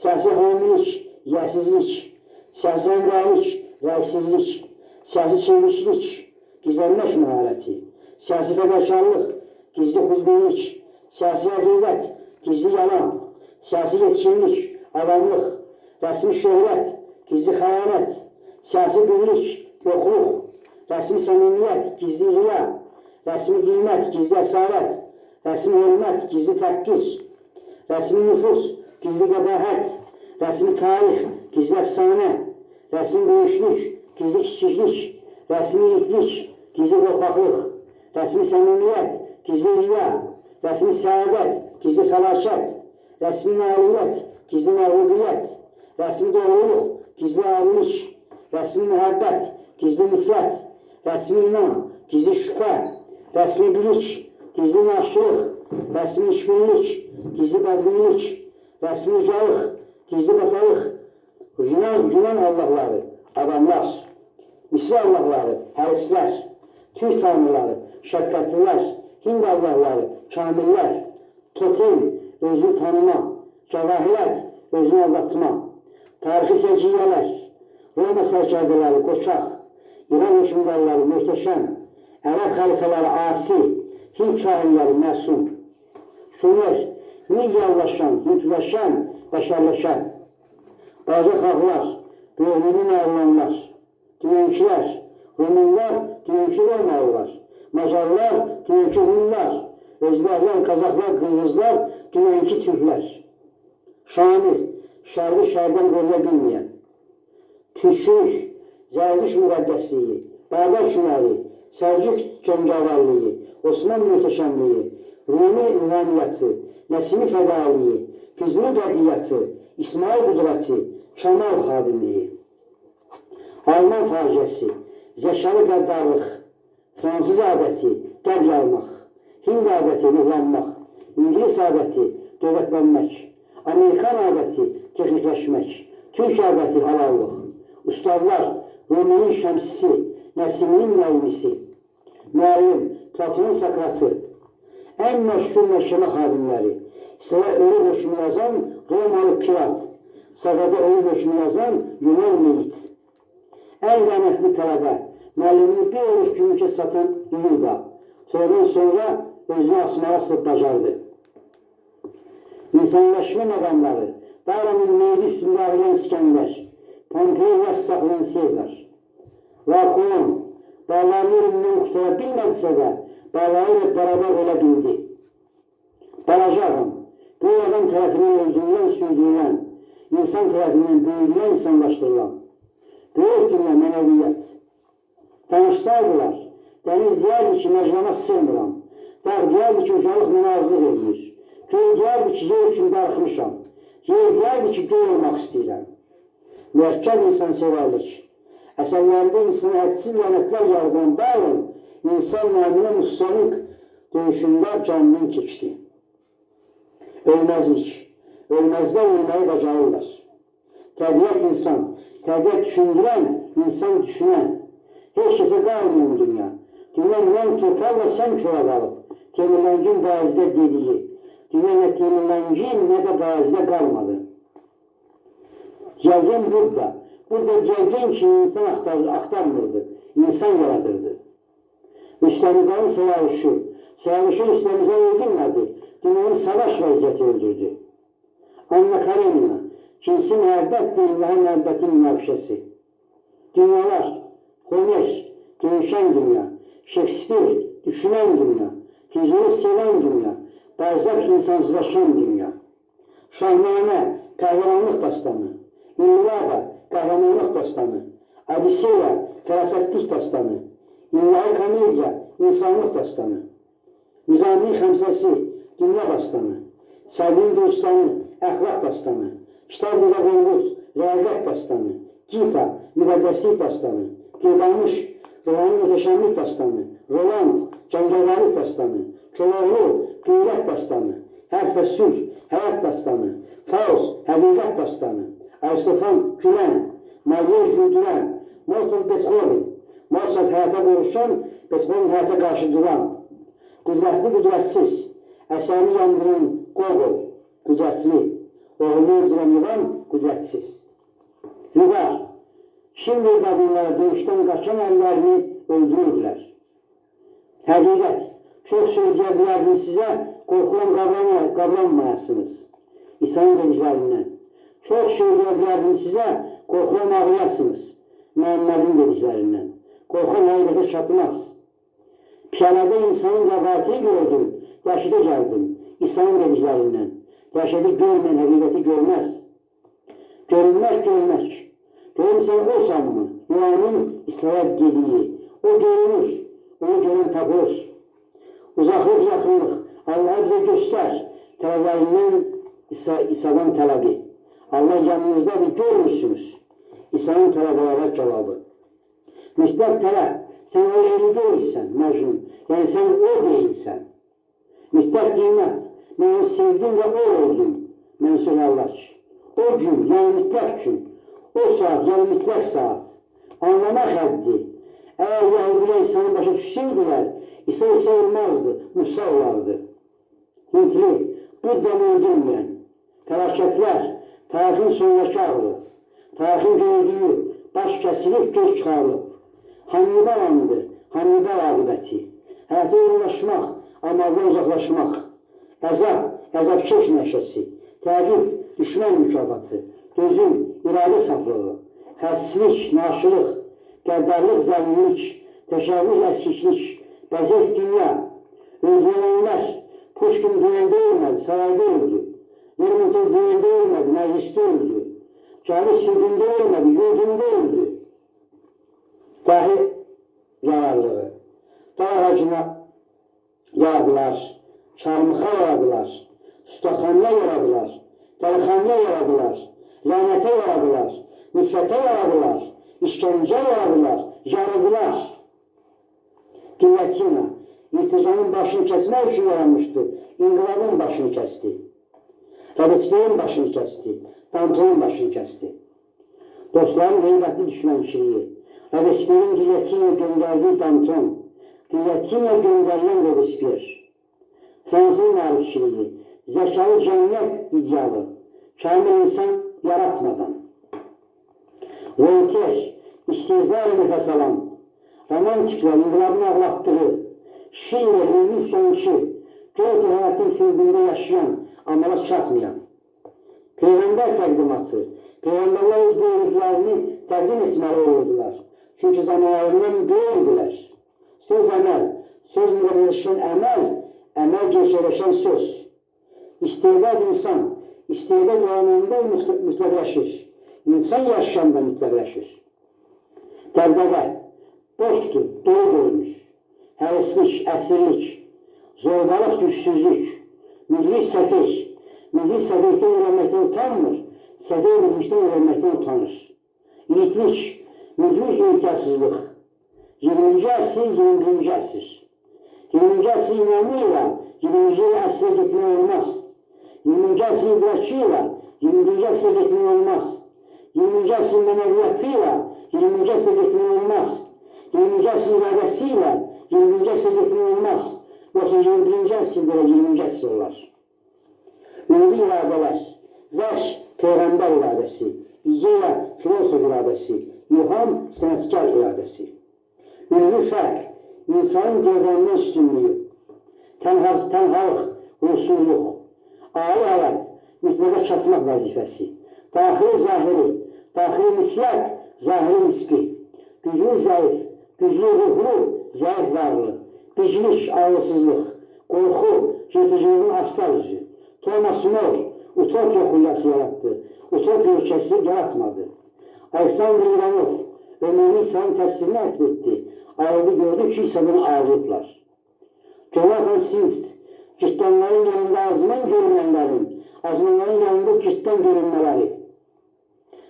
A: siyasi hamilik, yəsizlik, siyasi əmralik, rəysizlik, siyasi çevirişlik, gizlənmək məharəti, siyasi fədakarlıq, gizli xudbinlik, siyasi həqiqət, gizli yalan, siyasi yetkinlik, adamlıq, rəsmi şöhrət, gizli xəyanət, siyasi birlik, yoxluq, rəsmi səmimiyyət, gizli riya, rəsmi qiymət, gizli əsarət, rəsmi hörmət, gizli təhqir, rəsmi nüfus, gizli qəbahət, rəsmi tarix, gizli əfsanə, rəsmi böyüşlük, gizli kiçiklik, rəsmi yiğitlik, gizli qorxaqlıq, rəsmi səmimiyyət, gizli riya, rəsmi səadət, gizli fəlakət, rəsmi nailiyyət, gizli məğlubiyyət, rəsmi doğruluq, gizli abilik, rəsmi mühəbbət, gizli nifrət, rəsmi iman, gizli şübhə, rəsmi bilik, gizli naşırıq, rəsmi işbirlik, gizli bədbinlik, rəsmi ucalıq, gizli batalıq, Yunan Allahları, adamlar, Misir Allahları, hərislər, Türk tanrıları, şəfqətlilər, Hind Allahları, kamillər, totem, özünü tanıma, cəvahirət, özünü aldatma, tarixi səciyyələr, Roma sərkərdələri, qoçaq, İran hökmdarları, möhtəşəm, Ərəb xəlifələri, asi, Hind kahinləri, məsum, Şumer, milyarlaşan, hündləşən, bəşərləşən, balaca xalqlar, böyümünün ayrılanlar, dünyənkilər, Rumunlar, dünyənki Romalılar, Macarlar, dünyənki Hunlar, Özbəklər, Qazaxlar, Qırğızlar, dünyənki Türklər, Şamil, şərbi şərdən qoruya bilməyən, Türkçülük, Zərdiş müqəddəsliyi, Babək hünəri, Səlcük cəngavərliyi, Osman möhtəşəmliyi, Rumi ünvaniyyəti, Nəsimi fədaliyi, Füzuli qədiyyəti, İsmail qüdrəti, Kəmal xadimliyi, Alman faciəsi, Zəşəli qəddarlıq, Fransız adəti, qəb yaymaq, Hind adəti, ruhlanmaq, İngilis adəti, dövlətlənmək, Amerikan adəti, texnikləşmək, Türk adəti, halallıq, ustadlar, Ruminin şəmsisi, Nəsiminin müəllisi, müəllim, Platonun Sakratı, ən məşhur məhkəmə xadimləri, sıra ölü hökmü yazan Romalı Pilat, sağada ölü hökmü yazan Yunan Melit, ən rəhmətli tələbə, müəllimini bir oruç gümrükə satan İluda, sonra özünü asmağa sırf bacardı. İnsanlaşma məqamları, Daranın meyli üstündə ağlayan İskəndər, Pompey yas saxlayan Sezar, Laokoon, bağlarını ölümdən qutara bilmədisə də, bağları ilə bərabər ölə bildi. Balaca adam, böyük adam tərəfindən öldürülən, sürdürülən, insan tərəfindən böyüdülən, insanlaşdırılan, böyük dünya mənəviyyət. Tanışsaydılar, dəniz deyərdi ki, məclama sığmıram, dağ deyərdi ki, ucalıq münazıq edir, göy deyərdi ki, yer üçün darıxmışam, yer deyərdi ki, göy olmaq istəyirəm. Mürəkkəb insan sevərlik, əsərlərində insana hədsiz lənətlər yaradan Byron, insan müəminə Mussonik döyüşündə canından keçdi. Ölməzlik, ölməzlər ölməyi bacarırlar. Təbiət insan, təbiət düşündürən, insan düşünən. Heç kəsə qalmıyor dünya. Dünya mən torpaqla sən kölə qalıb. Temirləngin baizdə dediyi. Dünya nə temirləngin, nə də baizdə qalmadı. Diyalgen burada. Burada diyalgen ki, insan axtarmırdı. İnsan yaradırdı. Üstəmizənin səyavuşu. Səyavuşu üstəmizə öldürmədi. Dünyanın savaş vəziyyəti öldürdü. Anna Karenina, cinsi məhəbbət deyilməyə məhəbbətin münaqişəsi. Dünyalar, Homer, döyüşən dünya, Shakespeare, düşünən dünya, Füzuli sevən dünya, Balzac insansızlaşan dünya. Şahnamə, qəhrəmanlıq dastanı, İllada, qəhrəmanlıq dastanı, Odiseya, fərasətlik dastanı, İllahi komediya, insanlıq dastanı, Nizami xəmsəsi, dünya dastanı, Sədrin Dostanı, əxlaq dastanı, Kitab-ı Qolqut, rəqət dastanı, Gita, müqəddəslik dastanı, Gilgamış, Rolanın möhtəşəmlik dastanı, Roland, cəngavərlik dastanı, Koloğlu, qeyrət dastanı, Hərf və Sülh, həyat dastanı, Faust, həqiqət dastanı, Aristofan, Gülən, Maliye Güldürən, Mozart, Beethoven, Mozart həyata qoruşan, Beethoven həyata qarşı duran, qüdrətli, qüdrətsiz, əsəri yandıran Gogol, qüdrətli, oğlunu öldürən İvan, qüdrətsiz. Vüqar, şimdi qadınlara döyüşdən qaçan əllərini öldürürdülər. Həqiqət, Çok söyleyebilirdim size, korkudan kavranmayasınız. İsa'nın dediklerinden. Çok söyleyebilirdim size, korkudan ağlayasınız. Muhammed'in dediklerinden. Korkan haybete çatmaz. Piyalada insanın qəbahətini gördüm, dəhşətə gəldim. İsa'nın dediklerinden. Dəhşəti görməyən həqiqəti görməz. Görünmək, görmək. Görürsən olsan mı? Yuvanın İsa'ya dediği. O görünür, onu görən tapılır. Uzaqlıq, yaxınlıq. Allah bizə göstər. Tələbərindən İsa'dan tələbi. Allah yanınızdadır, görmürsünüz. İsa'nın tələbələrə cavabı. Müsbət tələb. Sən o yeri deyilsən, Məcnun. Yəni sən o deyilsən. Müddət qiymət. Mən onu sevdim və o oldum. Mənsur Allah ki. O gün, yəni mütləq gün. O saat, yəni mütləq saat. Anlamaq həddi. Əgər Yahudilər İsa'nın başa düşsəydilər, İsa isə olmazdı, Musa olardı. Hintli, Buddanı öldürməyən, fəlakətlər, tarixin sonraki ağlı, tarixin gördüyü, baş kəsilib, göz çıxarılıb. Hannibal anıdır, Hannibal aqibəti. Həyata uğurlaşmaq, amaldan uzaqlaşmaq. Əzab-keş nəşəsi, təqib, düşmən mükafatı, dözüm, iradə saflığı, həssizlik, naşılıq, qəddarlıq, zəlimlik, təşəvvüz, əskiklik, bəzək dünya, öldürülənlər, Pushkin dünyada ölmədi, sarayda öldü. Lermontov dünyada ölmədi, məclisdə öldü. Cavit sürgündə ölmədi, yurdunda öldü. Dahi yararlığı, dağ ağacına yaradılar, çarmıxa yaradılar, ustaxanına yaradılar, dəlixanına yaradılar, lənətə yaradılar, nifrətə yaradılar, işgəncə yaradılar. Gilyətina, İlticanın başını kəsmək üçün yaranmışdı, İnqilabın başını kəsdi. Robespierre'in başını kəsdi, Dantonun başını kəsdi. Dostların heybətli düşmənçiliyi, Robespierre'in gilyətinə göndərdiyi Danton, gilyətinə göndərilən Robespierre, Fransızın mərifçiliyi, zəkalı cəmiyyət idealı, kamil insan yaratmadan. Voltaire, istehzayla nəfəs alan, romantiklər inqilabını ağlatdığı, Şiirlə ünlü sonki, Goethe həyatın sürgündə yaşayan, amala çatmayan. Peyğəmbər təqdimatı, Peyğəmbərlər öz böyrüklərini təqdim etməli olurdular. Çünki zamanlarından böyüdülər. Söz əməl, söz müqəddəsləşən əməl, əməl gerçəkləşən söz. İstedad insan, istedad rəmanında mütləqləşir. İnsan yaşamda mütləqləşir. Dəbdəbə, boşdur, dolu görmüş. Həvəslik, əsirlik, zorbalıq, gücsüzlük, milli səfih, milli səfihdən öyrənməkdən utanmır, səfih millikdən öyrənməkdən utanır. İliklik, müdrik ehtiyatsızlıq, 20-ci əsr, 21-ci əsr. 20-ci əsr inanmıyla 20-ci əsrə getmək olmaz. 20-ci əsr idrakı ilə 20-ci əsrə getmək olmaz. 20-ci əsr mənəviyyatı ilə 20-ci əsrə getmək olmaz. 20-ci əsr iradəsi ilə 20-ci əsr getmək olmaz. Yoxsa 21-ci əsrdə 20-ci əsr olar. Ünlü iradələr, vəş Peyğəmbər iradəsi, ideya filosof iradəsi, ilham sənətkar iradəsi. Ünlü fərq, insanın dövranının üstünlüyü, tənhalıq, ruhsuzluq, ali həyat, mütləqə çatmaq vəzifəsi, daxili zahiri, daxili mütləq, zahiri nisbi, güclü zəif, güclü ruhlu, zəif varlı, biclik, ağılsızlıq, qorxu, yırtıcılığın asla üzü. Thomas More, Utopiya xulyası yarattı, Utopiya ölkəsi yaratmadı. Aleksandr İvanov, ömrünü İsa'nın təsvirini ətb etdi, ayrıldı gördü ki, İsa'dan ayrılıblar. Jonathan Swift, cırtdanların yanında azman görünənlərin, azmanların yanında cırtdan görünmələri.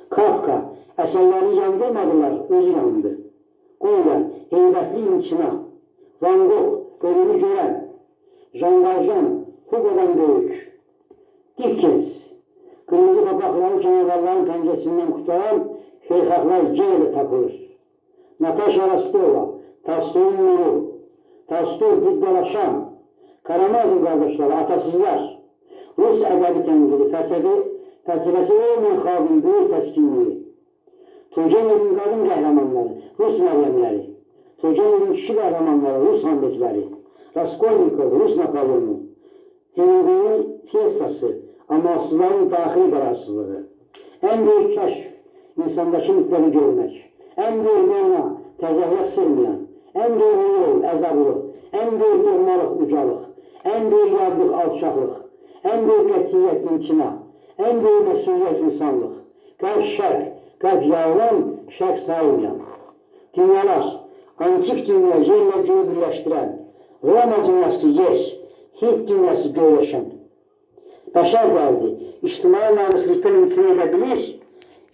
A: Kafka, əsərlərini yandırmadılar, özü yandı. Goya, heybətli imtina, Van Gogh, ölümü görən, Jean Valjean, Hugo'dan böyük, Dickens, qırmızı papaqların canavarların pəncəsindən qutaran xeyxaqlar yenə tapılır. Natasha Rostova, Tolstoy'un nuru, Tolstoy buddalaşan, Karamazov qardaşları, atasızlar, Rus ədəbi tənqidi, fəlsəfəsi olmayan xalqın böyük təskinliyi, Turgenevin qadın qəhrəmanları, Rus məryəmləri, Turgenevin kişi qəhrəmanları, Rus hamlezləri, Raskolnikov, Rus Napoleonu, Hemingway'in Fiestası, amansızların daxili qararsızlığı, en büyük kəşf, insandakı mütləqi görmək, en büyük mana, təzahürat sığmayan, en büyük yol, əzablı, en büyük doğmalıq, ucalıq, en büyük yadlıq, alçaqlıq, en büyük qətiyyət, imtina, en büyük məsuliyyət, insanlıq, qərb şərq, qərb yağılan, şərq sayılmayan, dünyalar, antik dünya yerlə göğü birləşdirən, Roma dünyası yer, Hint dünyası göyləşən, bəşər gəldi, ictimai namuslikdən imtina edə bilir,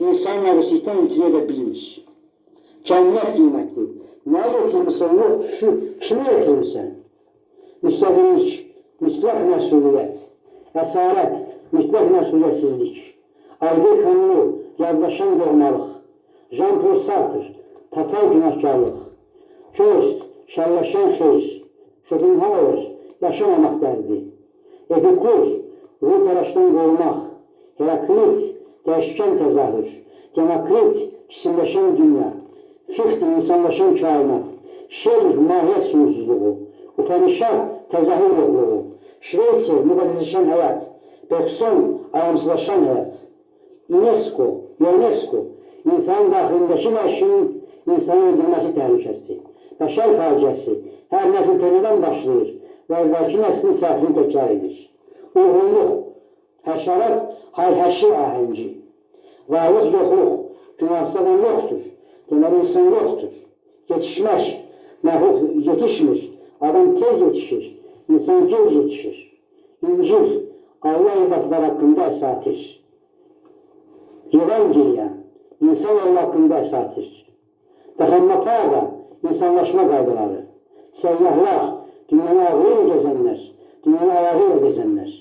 A: insan namuslikdən imtina edə bilmiş. Cənnət qiyməti, nə getirmişsən, yox, kimi getirmişsən? Müstəqillik, mütləq məsuliyyət, əsarət, mütləq məsuliyyətsizlik, Albert Camus, yaddaşan doğmalıq, Jean-Paul Sartre, tatal günahkarlıq, Jost, şərləşən xeyr, Schopenhauer, yaşamamaq dərdi, Epikur, ruh təlaşdan qorumaq, Heraklit, dəyişkən təzahür, Demokrit, kisimləşən dünya, Fichte, insanlaşan kainat, Şerlik, mahiyyət sonsuzluğu, Upanishad, təzahür yoxluğu, Şveytser, müqadisləşən həyat, Bergson, ayamsızlaşan həyat, UNESCO, insanın daxilindəki vəhşinin insanın öldürməsi təhlükəsidir. Bəşər faciəsi, hər nəsil təzədən başlayır və əvvəlki nəslin səhvini təkrar edir. Uğurluq, həşərat, hay-həşir ahəngi, varlıq yoxluq, günahsız adam yoxdur, deməli insan yoxdur. Yetişmək, məxluq yetişmir, adam tez yetişir, insan gec yetişir. İncil, Allah ibadətlər haqqında əsatir. Evangeliya, insan Allah haqqında əsatir. Dəxəmməpada, insanlaşma qaydaları. Səyyahlar, dünyanı ağırıyla gəzənlər, dünyanı ayağıyla gəzənlər.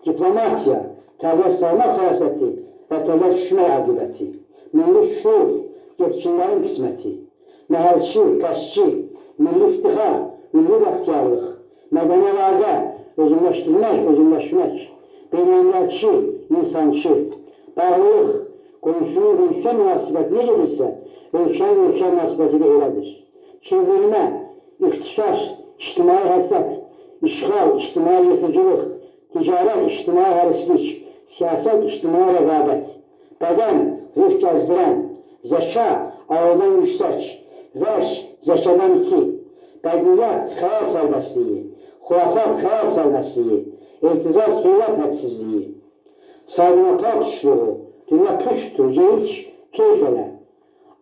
A: Diplomatiya, təbliğ salmaq fərasəti və təbliğ düşmək aqibəti. Milli şuur, yetkinlərin qisməti. Məhəlçi, qəşçi, milli iftixar, milli bəxtiyarlıq. Mədəni əlaqə, özümləşmək. Beynəlmilətçi, insançı. Bağlılıq, qonşunun qonşuya münasibəti necə gedirsə, ölkənin münasibəti də elədir. Çevrilmə, ixtişaş, ictimai həsət, işğal, ictimai yırtıcılıq, ticarət, ictimai hərislik, siyasət, ictimai rəqabət, bədən, ruh gəzdirən, zəka, ağıldan yüksək, vəş, zəkadan iti, bədiyyət, xəyal sərbəstliyi, xurafat, xəyal sərbəstliyi, iltizaz, heylat hədsizliyi, sadinapar tuşluğu, dünya püşdür, yeyiç, keyf elə.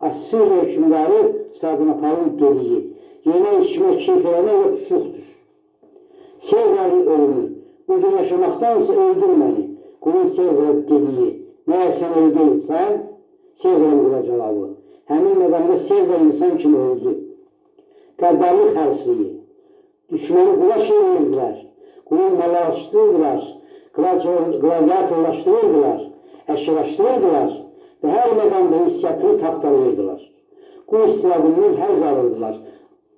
A: Asiriya hükümdarı sadinaparın deliyi, yemək, içmək, keyf eləmək və tuşluqdur. Sezarın ölümü, ucun yaşamaqdansa öldür məni, qulun Sezar dediyi, məyər sən öldü deyilsən, Sezarın qula cavabı. Həmin məqamda Sezar insan kimi öldü. Qəddarlıq hərsliyi, düşməni qula şey verdilər, qulun məlaşdırdılar, qladiatorlaşdırırdılar, əşkiraşdırırdılar və hər məqamda hissiyatını tapdalayırdılar. Qul istirabından həzz alırdılar,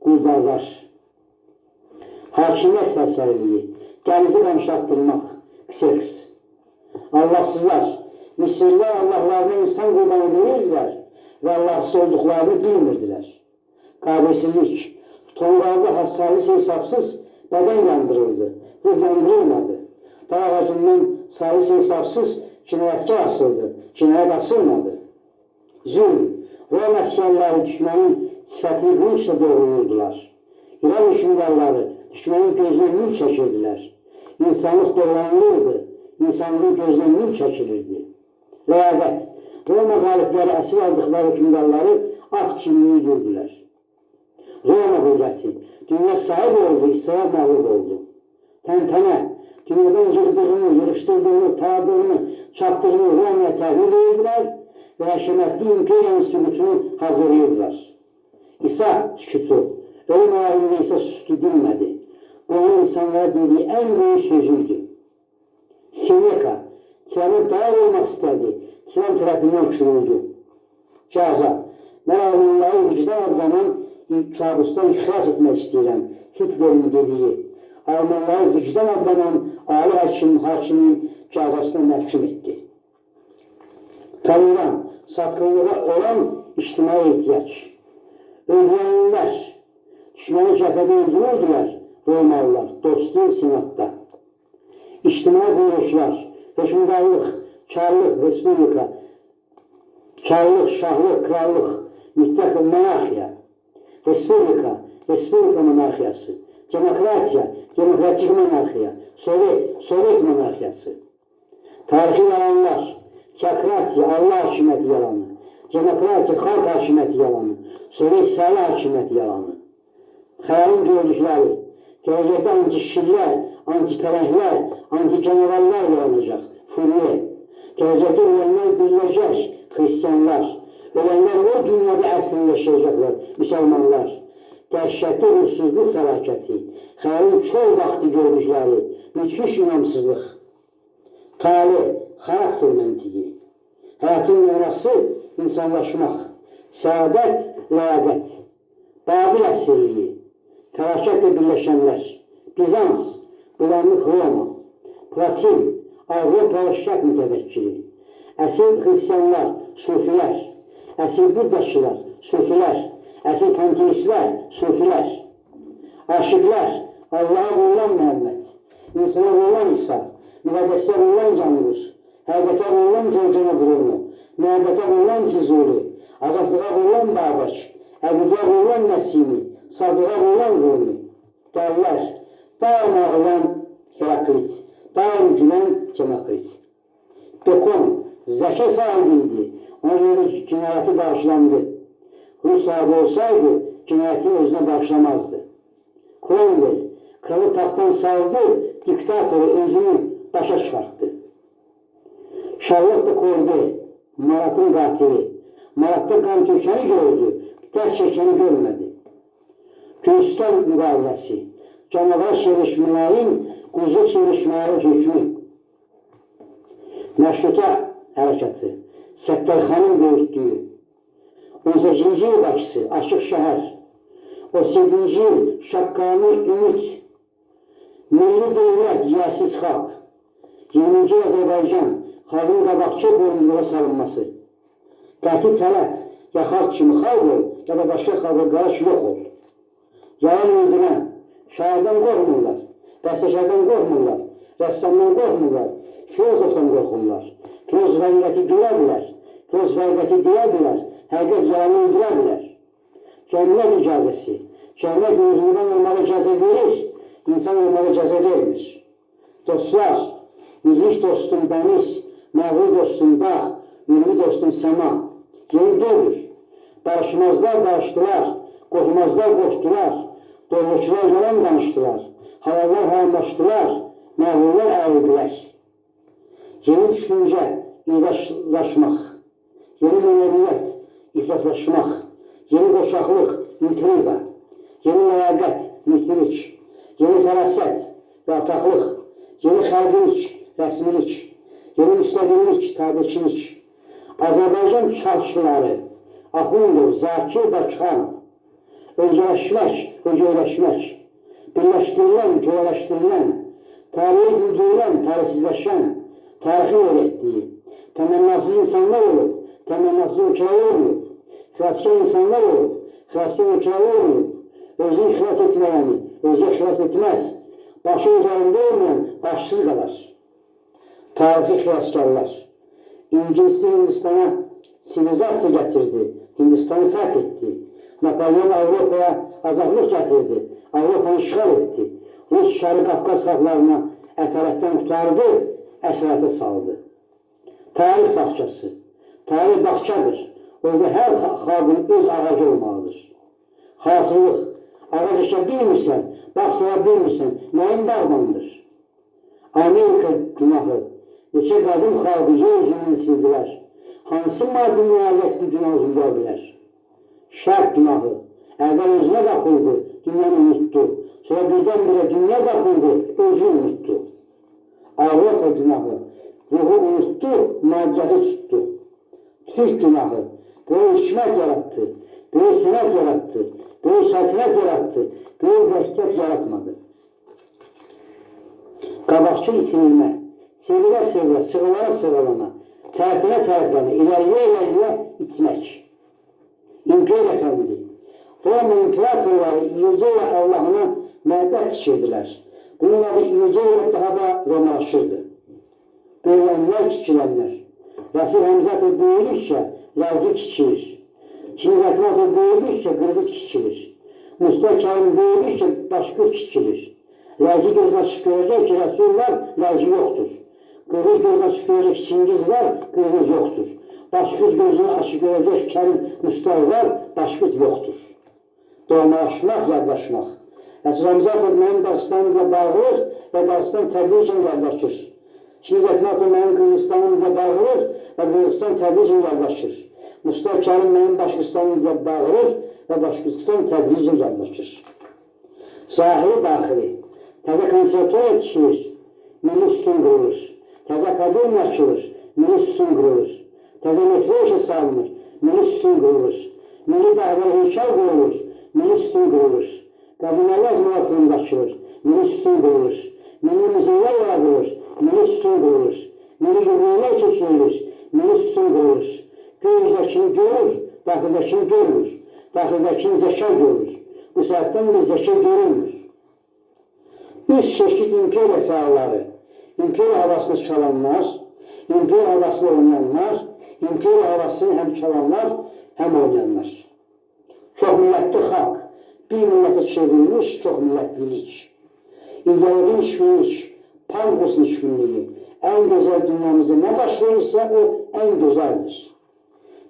A: quldarlar. Hakimiyyət sərsəriliyi, dənizi qamşatdırmaq, kseks. Allahsızlar, Misirlər Allahlarına insan qurbanı verirdilər və Allahsız olduqlarını bilmirdilər. Qabilsizlik, tonqalda hassasız hesabsız bədən yandırıldı, ruh yandırılmadı. Dağ ağacından sayıs hesabsız cinayətkar asıldı, cinayət asılmadı. Zülm, Roma əsgərləri düşmənin sifətini qınçla doğrulurdular. İran hükümdarları düşmənin gözünə mül çəkirdilər. İnsanlıq doğranılırdı, insanlığın gözünə mül çəkilirdi. Rəyaqət, Roma qalibləri əsir aldıqları hükümdarları at kimi yürüdürdülər. Roma qüdrəti, dünya sahib oldu, İsrail məğlub oldu. Təntənə, dünyadan yığdığını, yığışdırdığını, tağdığını, çapdığını Roma'ya təhvil edirdilər və həşəmətli imperiyanın sübutunu hazırlayırdılar. İsa sükutu, ölüm ayağında isə sükutu bilmədi. Bu onun insanlara dediyi ən böyük sözüydü. Seneca, tiranın dair olmaq istədi, tiran tərəfindən uçuruldu. Caza, mən Almanları vicdan adlanan kabusdan ixlas etmək istəyirəm, Hitlerin dediyi. Almanları vicdan adlanan ali hakimin cazasına məhkum etdi. Tanıyan, satqınlığa olan ictimai ehtiyac. Öldürənlər, düşməni cəbhədə öldürürdülər, qoymalılar, dostluq senatda. İctimai quruluşlar, hökmdarlıq, çarlıq, respublika, çarlıq, şahlıq, krallıq, mütləq monarxiya, respublika, respublika monarxiyası, demokratiya, demokratik monarxiya, sovet monarxiyası, tarixi yalanlar, teokratiya, Allah hakimiyyəti yalanı, demokratiya, xalq hakimiyyəti yalanı, sovet fəali hakimiyyəti yalanı, xəyalın gördükləri, gələcəkdə anti-şirlər, anti-pərənglər, anti-generallar yaranacaq, Fourier. Gələcəkdə ölənlər diriləcək, xristiyanlar. Ölənlər o dünyada əslində yaşayacaqlar, müsəlmanlar. Dəhşətli uğursuzluq fəlakəti, xəyalın çox vaxtı gördükləri, müthiş inamsızlıq, tali, xarakter məntiqi, həyatın mənası insanlaşmaq, səadət, ləyaqət, Babil əsirliyi, fəlakətlə birləşənlər, Bizans, bulanlıq Roma, Platin, Avropalı şərq mütəvəkkili, əsil xristiyanlar, sufilər, əsil buddhaçılar, sufilər, əsil panteistlər, sufilər, aşıqlar, Allah'a vurulan Məhəmməd, insana vurulan İsa, müqəddəsdə vurulan Canlus, həqiqətə vurulan Corcana Bruno, müəbbətə vurulan Füzuli, azadlığa vurulan Babək, əqidəyə vurulan Nəsimi, sadığa vurulan Rumi, dəllər, daima olan Heraklit, daim gülən Demokrit. Bekon, zəki sahibi idi, ona görə cinayəti bağışlandı. Rus sahibi olsaydı, cinayəti özünə bağışlamazdı. Cromwell, kralı taxtdan saldı, diktatoru özünü başa çıxartdı. Charlotte Corday, Maratın qatili, Maratda qan tökəni gördü, dərs çəkəni görmədi. Göğüstan müqaviləsi, canavar çevişmələrin quzu çevişmələri hökmü, Məşruta hərəkatı, Səttərxanın böyütdüyü, 18-ci il Bakısı, Açıq şəhər, 37-ci il Şaqqanı ümid, milli dövlət, yiyəsiz xalq, 20-ci il Azərbaycan, xalqın qabaqçı boyunluğa salınması, qəti tələb, ya xalq kimi xalq ol, ya da başqa xalqa qarşı yox ol. Yalan öldürən, şairdən qorxmurlar, bəstəkardan qorxmurlar, rəssamdan qorxmurlar, filozofdan qorxurlar. Filozof həqiqəti görə bilər, filozof həqiqəti deyə bilər, həqiqət yalanı öldürə bilər. Cəmiyyət icazəsi, cəmiyyət mövzundan olmağa icazə verir, insan olmağa icazə vermir. Dostlar, müdrik dostum dəniz, məğrur dostum dağ, ürmü dostum səma, yeni dövr. Barışmazlar barışdılar, qorxmazlar qoşdular, doğruçular yalan danışdılar, halallar haramlaşdılar, məğrurlar əyildilər. Yeni düşüncə, izlaşmaq, yeni mənəviyyət, iflaslaşmaq, yeni qoşaqlıq, intriqa, yeni ləyaqət, mütlilik, yeni fərasət, qaltaqlıq, yeni xərqilik, rəsmilik, yeni müstəqillik, tabiçilik, Azərbaycan çarşıları, Axundov, Zakir Bakıxanov, özgələşmək, ögeyləşmək, birləşdirilən, köyələşdirilən, tarihi güldürülən, tarihsizləşən, tarixi öyrətdiyi, təmənnasız insanlar olub, təmənnasız ölkələr olmayıb, xilaskar insanlar olub, xilaskar ölkələr olmayıb, özünü xilas etməyəni, özü xilas etməz, başı üzərində olmayan, başsız qalar. Tarixi xilaskarlar, İngilizli Hindistana sivilizasiya gətirdi, Hindistanı fəth etdi, Napolyon Avropaya azadlıq gətirdi, Avropanı işğal etdi, Rus Şərqi Qafqaz xalqlarına ətalətdən qutardı, əsarətə saldı. Tarix bağçası, tarix bağçadır, orada hər xalqın öz ağacı olmalıdır. Xasılıq, ağac eşə bilmirsən, bağ sıra bilmirsən, nəyin dağmandır? Amerika günahı, neçə qadın xalqı yer üzündən sildilər, hansı maddi müəllət bu günah üzündə bilər? Şərq günahı, əvvəl özünə qapıldı, dünyanı unutdu, sonra birdən-birə dünya qapıldı, özü unutdu. Avropa günahı, ruhu unutdu, maddəsi tutdu. Türk günahı, böyük hikmət yarattı, böyük sənət yarattı, böyük səltənət yarattı, böyük vəhdət yaratmadı. Qabaqçı itirilmə, sevilə-sevilə, sığalana-sığalana, tərəfinə-tərəfinə, iləriyə-iləriyə itmək. İmperiya Əfəndi, Roma imperatorları İudeya Allahına məbəd tikirdilər. Bunun adı ilgə daha da romanlaşırdı. Böylənlər, kiçilənlər. Rəsul Həmzətov böyüdükcə Ləzi kiçilir. Çiniz Ətmatov böyüdükcə Qırğız kiçilir. Mustafa Kərim böyüdükcə Başqırd kiçilir. Ləzi gözünə açıq görəcək ki, Rəsul var, Ləzi yoxdur. Qırğız gözünə açıq görəcək ki, Çingiz var, Qırğız yoxdur. Başqırd gözünə açıq görəcək ki, Kərim Mustafa var, Başqırd yoxdur. Doğmalaşmaq, yadlaşmaq. Rəsul Həmzətov mənim Dağıstanımla bağlıq və Dağıstan tədricən yadlaşır. Çiniz Ətmatov mənim Qırğızstanımla bağlıq və Qırğızstan tədricən yadlaşır. Mustafa Kərim mənim Başqırstanımla bağlıq və Başqırtstan tədricən yadlaşır. Zahiri daxili. Təzə konservatoriya tikilir, milli sütun qırılır. Təzə akademiya açılır, milli sütun qırılır. Təzə metro işə salınır, milli sütun qırılır. Milli dağlar heykəl qırılır, milli sütun qırılır. Qadınlar yazmalar fonunda açılır, milli sütun qırılır. Milli muzeylər yaradılır, milli sütun qırılır. Milli göbəklər keçirilir, milli sütun qırılır. Göğüzdəkini görür, daxildəkini görmür. Daxildəkini zəka görür. Bu səbəbdən də zəka görülmür. Üç çeşit imperiya fəalları, imperiya havasını çalanlar, imperiya havasını oynayanlar, imperiya havasını həm çalanlar, həm oynayanlar. Çox millətli xalq, bir millətə çevrilmiş çox millətlilik. İdeolojik işbirlik, Pankosun işbirliği, en güzel dünyamızda ne baş verirse o en güzeldir.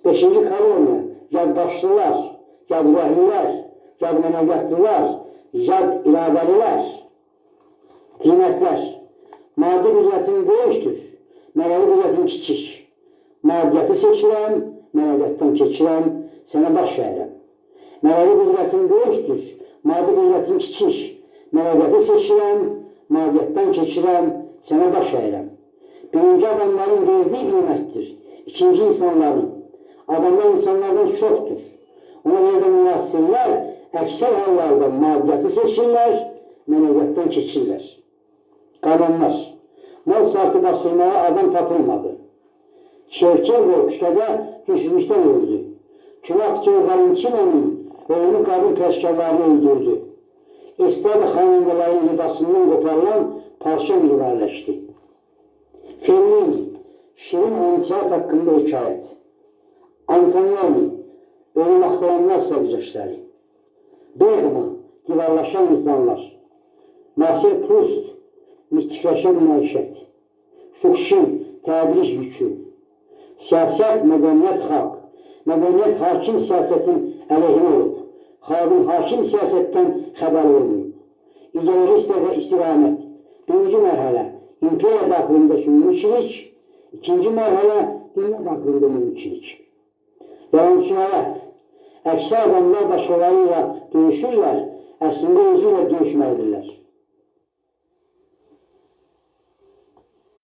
A: 5. koloniya, yadbaşlılar, yadvahilər, yadmənəvətlilər, yad iradəlilər, qiymətlər. Maddi qüdrətin böyükdür, mənəvi qüdrətin kiçik. Maddiyyəti seçirəm, mənəviyyətdən keçirəm, sənə baş verirəm. Mənəvi qüdrətin böyükdür, maddi qüdrətin kiçik. Mənəviyyəti seçirəm, maddiyyətdən keçirəm, sənə baş verirəm. Birinci adamların verdiyi qiymətdir, ikinci insanların. Adamlar insanlardan çoxdur. Ona görə də müasirlər əksər hallarda maddiyyəti seçirlər, mənəviyyətdən keçirlər. Qanunlar. Mal saatı basılmağa adam tapılmadı. Şevçenko küçədə güçlükdən öldü. Külakçı Valentina'nın oğlu qadın peşkarlarını öldürdü. Estrada xanımdaların libasından qoparılan parça mübarələşdi. Fellini, Şirin Antiyat haqqında hekayət. Antonioni, ölüm axtaranlar səvcəşləri. Bergman, divarlaşan insanlar. Marcel Proust, mistikləşən məişət. Şukşin, təbliğ yükü. Siyasət, mədəniyyət, xalq. Mədəniyyət hakim siyasətin əleyhinə olub. Xalqın hakim siyasətdən xəbər olmayıb. İdeologist və istiqamət. Birinci mərhələ, imperiya daxilindəki mülkilik. İkinci mərhələ, dünya daxilində mülkilik. Yalançılarət. Əksər adamlar başqalarıyla döyüşürlər, əslində özü ilə döyüşməlidirlər.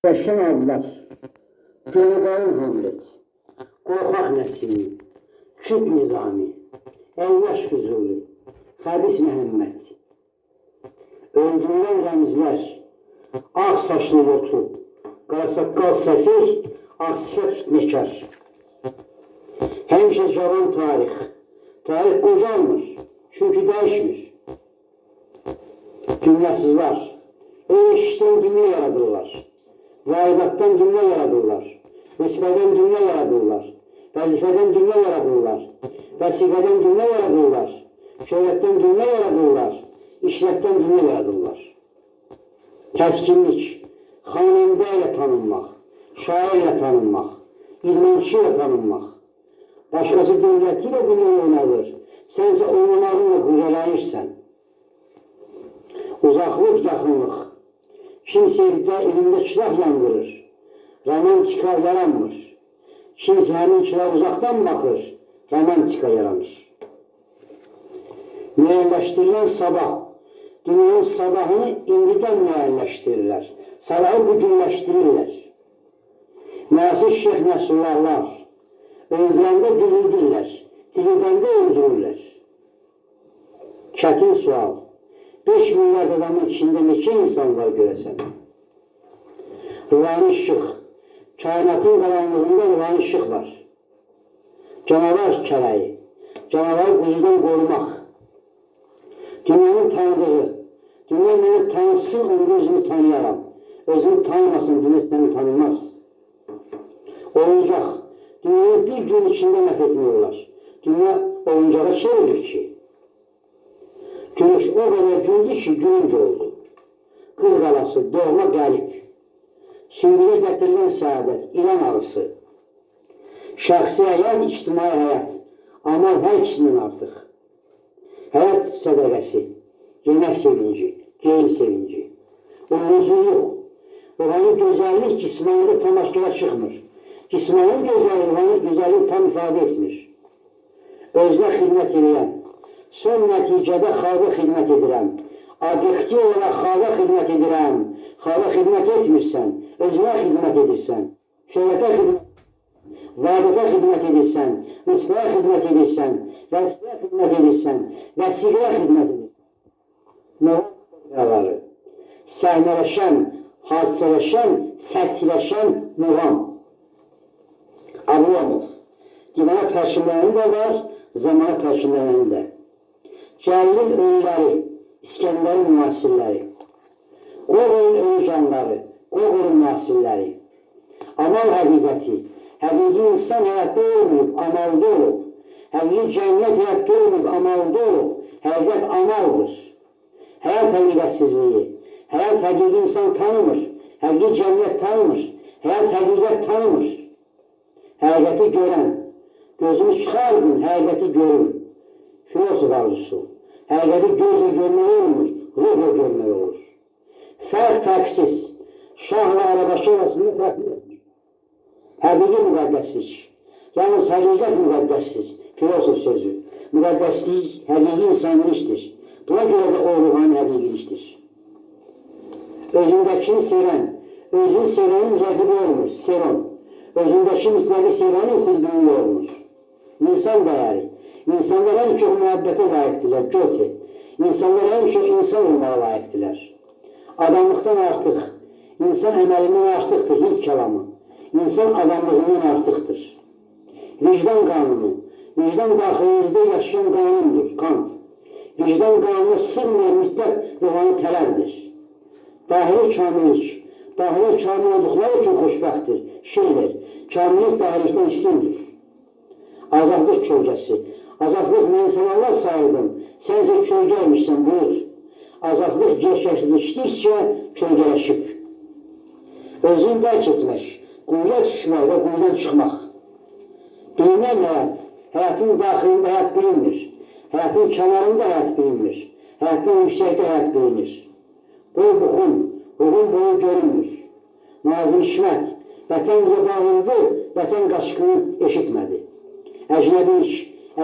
A: Bəşən adlar. Gönəqarın Hamlet. Qorxaq Nəsimi. Küt Nizami. Əlvaş Füzuli. Xəbis Məhəmməd. Öldürülən rəmzlər. Ağ saçlı lotu. Qarasaqqal səfir. Ağ sifət fitnəkar. Həmişə cavan tarix. Tarix qocalmır. Çünki dəyişmir. Dünyasızlar. Eşikdən dünya yaradırlar. Vaidatdan dünya yaradırlar. Rütbədən dünya yaradırlar. Vəzifədən dünya yaradırlar. Vəsiqədən dünya yaradırlar. Şöhrətdən dünya yaradırlar. İşrətdən dünya yaradırlar. Təskinlik, xanəndə ilə tanınmaq, şair ilə tanınmaq, idmançı ilə tanınmaq. Başqası dövləti ilə dünya oynadır. Sənsə oynamağınla qüzələyirsən. Uzaqlıq, yaxınlıq. Kimsə elində kilah yandırır. Romantika yaranmır. Kimsə həmin kilah uzaqdan baxır. Romantika yaranır. Müəyyənləşdirilən sabah. Dünyanın sabahını indidən müəyyənləşdirirlər. Sabahı bugünləşdirirlər. Müasir Şeyx Nəsrullah. Öldürəndə dirildirlər. Dirildəndə öldürürlər. Çətin sual. 5 milyard adamın içində neçə insan var görəsən? Ruhani işıq. Kainatın qaranlığında ruhani işıq var. Canavar kələyi. Canavarı quzudan qorumaq. Dünyanın tanıdığı, Dünya beni tanısın, onda özümü tanıyaram. Özümü tanımasın, dünya seni tanımaz. Oyuncak. Dünyayı bir gün içinde mahvetmiyorlar. Dünya oyuncağa çevrilir ki. Güneş o kadar gündü ki gülünc oldu. Kız qalası, doğma qəlib. Süngülə gətirilən səadət, İran ağısı. Şəxsi həyat, ictimai həyat. Amal hər ikisindən artıq. Həyat sədəqəsi, yemək sevinci, geyim sevinci. Uyğunsuzluq. Ruhani gözəllik cismanında tamaşkara çıxmır. Cismanın gözəllik tam ifadə etmir. Özünə xidmət edən, son nəticədə xalqa xidmət edirəm. Obyektiv olaraq xalqa xidmət edirəm. Xalqa xidmət etmirsən, özünə xidmət edirsən. Şöhrətə xidmət, vadətə xidmət edirsən, rütbəyə xidmət edirsən, vəzifəyə xidmət edirsən, vəsiqəyə xidmət edirsən. Muğam səhnələşən, hadisələşən, səthiləşən muğam. Ablomov. Divana tərkimlərinin də var, zamana tərkimlərinin də. Cəlilin ölüləri, İskəndərin müasirləri, Qoğolun ölü canları, Qoğolun müasirləri. Amal həqiqəti, həqiqi insan həyatda olmayıb, amalda olub. Həqiqi cəmiyyət həyatda olmayıb, amalda olub. Həqiqət amaldır. Həyat həqiqətsizliyi, həyat həqiqi insan tanımır, həqiqi cəmiyyət tanımır, həyat həqiqət tanımır. Həqiqəti görən, gözümü çıxardın, həqiqəti görün. Filosof arzusu. Həqiqəti gözlə görmək olmur, ruhla görmək olur. Fərq fərqsiz, şahla arabaşı arasında fərq yoxdur. Həqiqi müqəddəslik, yalnız həqiqət müqəddəsdir, filosof sözü. Müqəddəslik həqiqi insanlıqdır, buna görə də o ruhani həqiqilikdir. Özündəkini sevən, özünü sevənin rəqibi olmur, seron. Özündəki mütləqi sevənin xudbünlüyü olmur. İnsan dəyəri. İnsanlar ən çox müəbbətə layiqdirlər, Göte. İnsanlar ən çox insan olmağa layiqdirlər. Adamlıqdan artıq, insan əməlindən artıqdır, hiç kəlamı. İnsan adamlığından artıqdır. Vicdan qanunu, vicdan daxilinizdə yaşayan qanundur, Kant. Vicdan qanunu sırla müddət ruhanı tələbdir. Dahili kamillik, dahili kamil olduqları üçün xoşbəxtdir, Schiller. Kamillik dahilikdən üstündür. Azadlıq kölgəsi. Azadlıq mən sən Allah sayıldım, sənsə kölgəymişsən, bulut. Azadlıq gerçəkləşdikcə kölgələşib. Özünü dərk etmək, quyuya düşmək və quyudan çıxmaq. Bilinən həyat, həyatın daxilində həyat bilinmir. Həyatın kənarında həyat bilinmir. Həyatdan yüksəkdə həyat bilinir. Boy buxun, ruhun boyu görünmür. Nazım Hikmət, vətən ilə bağlıdır, vətən qaçqını eşitmədi. Əcnəbilik,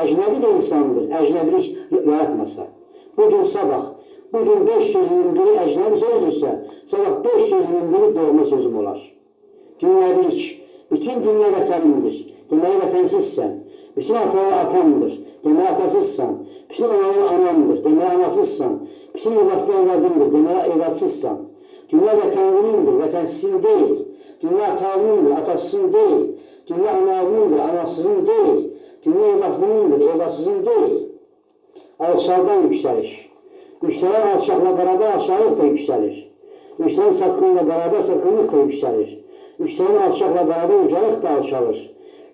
A: əcnəbi də insandır, əcnəbilik yaratmasa. Bugün sabah, bugün 5 sözünün biri əcnəbi sözdürsə, sabah 5 sözünün biri doğma sözüm olar. Dünyabilik, bütün dünya vətənindir, deməli vətənsizsən. Bütün atalar atamdır, deməli atasızsan. Bütün analar anamdır, deməli anasızsan. Bütün evlatlar evladındır, deməli evladsızsan. Dünya vətənindir, vətənsizin deyil. Dünya atalındır, atasızın deyil. Dünya analındır, anasızın deyil. Dünya evlatlığındır, evlatsızın deyil. Alçaldan yüksəlir. Yüksələn alçaqla beraber alçalıq da yüksəlir. Yüksələn satqınla beraber satqınlıq da yüksəlir. Yüksələn alçaqla beraber ucalıq da alçalır.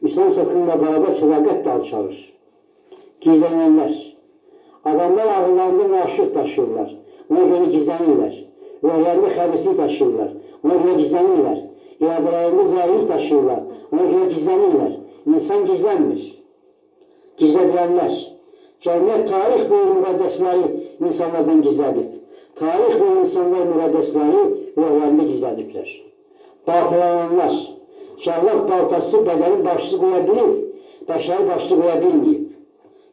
A: Yüksələn satqınla beraber sədaqət da alçalır. Gizlənənlər. Adamlar ağıllarında naşıq daşıyırlar. Ona görə gizlənirlər. Ruhlarında xəbislik daşıyırlar. Ona görə gizlənirlər. İradələrində zahirlik daşıyırlar. Ona görə gizlənirlər. İnsan gizlənmir. Gizlədilənlər. Cəmiyyət tarix boyu müqəddəsləri insanlardan gizlədib. Tarix boyu insanlar müqəddəsləri ruhlarında gizlədiblər. Baltalananlar. Cəllad baltası bədənin başçısı qoya bilib, bəşəri başçısı qoya bilməyib.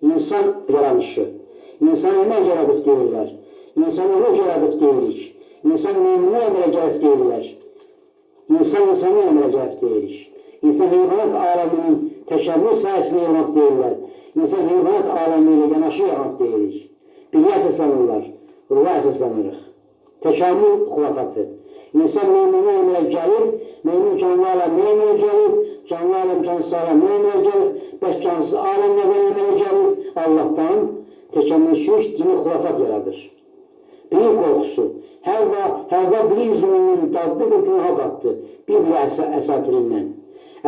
A: İnsan yaranışı. İnsan əməl yaradıb deyirlər. İnsan ruh yaradıb deyirik. İnsan müminə əmələ gəlib deyirlər. İnsan insanı əmələ gəlib deyirik. İnsan heyvanat aləminin təkəbbür sayəsində yaranıb deyirlər. İnsan heyvanat aləmi ilə yanaşı yaranıb deyirik. Biliyə əsaslanırlar, ruha əsaslanırıq. Təkamül xurafatı. İnsan müminə əmələ gəlir, mümin canlı aləmə əmələ gəlir, canlı aləm cansız aləmə əmələ gəlir, bəs cansız aləm nədən əmələ gəlir? Allahdan təkamülçülük dini xurafat yaradır. bilik qorxusu, Həvva bilik zulmünün dadlı bir günaha batdı Bibliya əsatirindən.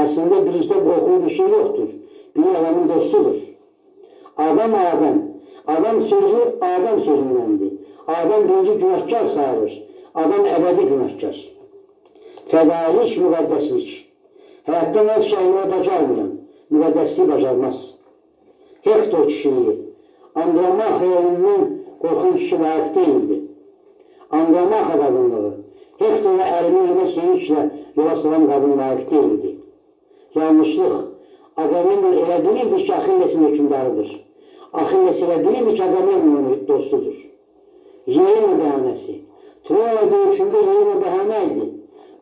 A: Əslində bilikdə qorxulu bir şey yoxdur. Bilik adamın dostudur. Adam sözü Adəm sözündəndir. Adam birinci günahkar sayılır. Adam əbədi günahkar. Fədailik, müqəddəslik. Həyatdan az şeyləri bacarmayan, müqəddəsliyi bacarmaz. Hektor kişiliyi, Andromaxa yolundan qorxan kişi layiq deyildi. Andromaxa qadınlığı, Hektor'a əlini yemək sevinçlə yola salan qadın layiq deyildi. Yanlışlıq, Agamemnon elə bilirdi ki, Axillesin hökümdarıdır. Axilles elə bilirdi ki, Agamemnonun dostudur. Yelena bəhanəsi, Troya döyüşündə Yelena bəhanə idi.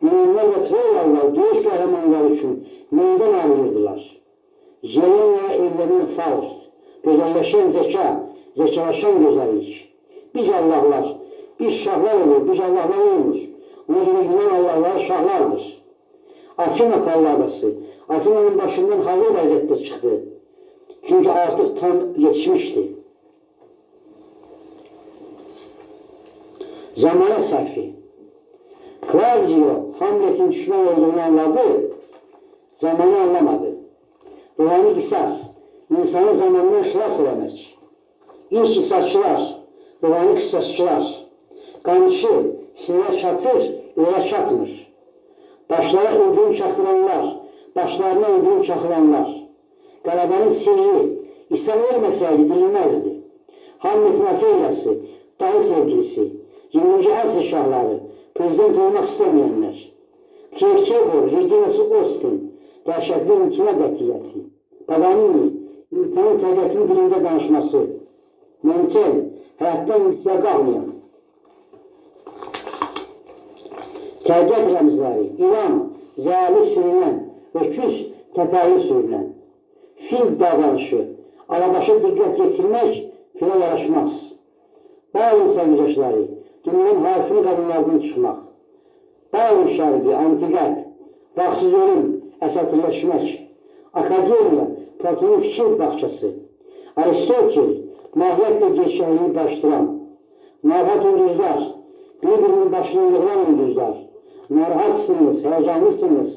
A: Yunanlar və Troyalılar döyüş qəhrəmanları üçün meydan alırdılar. Yelena'ya evlenen Faust, gözəlləşən zeka, zekalaşan gözəllik. Biz Allahlar, biz şahlar olur, biz Allahlar olmur. Ona görə Yunan Allahları şahlardır. Afina palladası, Afina'nın başından hazır vəziyyətdə çıxdı. Çünki artıq tam yetişmişdi. Zamana sərfi. Claudio Hamlet'in düşman olduğunu anladı, zamanı anlamadı. Ruhani qisas, insanı zamandan xilas eləmək. İlk qisasçılar, ruhani qisasçılar. Qamçı, sinirə çatır, ürəyə çatmır. Başlara ildırım çaxıranlar, başlarına ildırım çaxıranlar. Qələbənin sirri, İsa ölməsəydi dirilməzdi. Hamletin Ofelyası, dayı sevgilisi, 20-ci əsr şahları, prezident olmaq istəməyənlər. Kierkegaard, Reginası Austin, dəhşətli imtina qətiyyəti. Paganini, insanın təbiətin dilində danışması. Montaigne, həyatdan mütləq qalmayan. Təbiət rəmzləri, İran, zəli sürünən, öküz təpəli sürünən. Fil davranışı, arabaşa diqqət yetirmək filə yaraşmaz. Bayılın sərgüzəşləri, dünyanın harfini qadınlardan çıxmaq. Bayılın şərqi, antiqət, vaxtsız ölüm, əsatırləşmək. Akademiya, Platonun fikir bağçası. Aristotel, mahiyyətlə gerçəkliyi başdıran. Narahat ulduzlar, bir-birinin başına yığılan ulduzlar. Narahatsınız, həyəcanlısınız.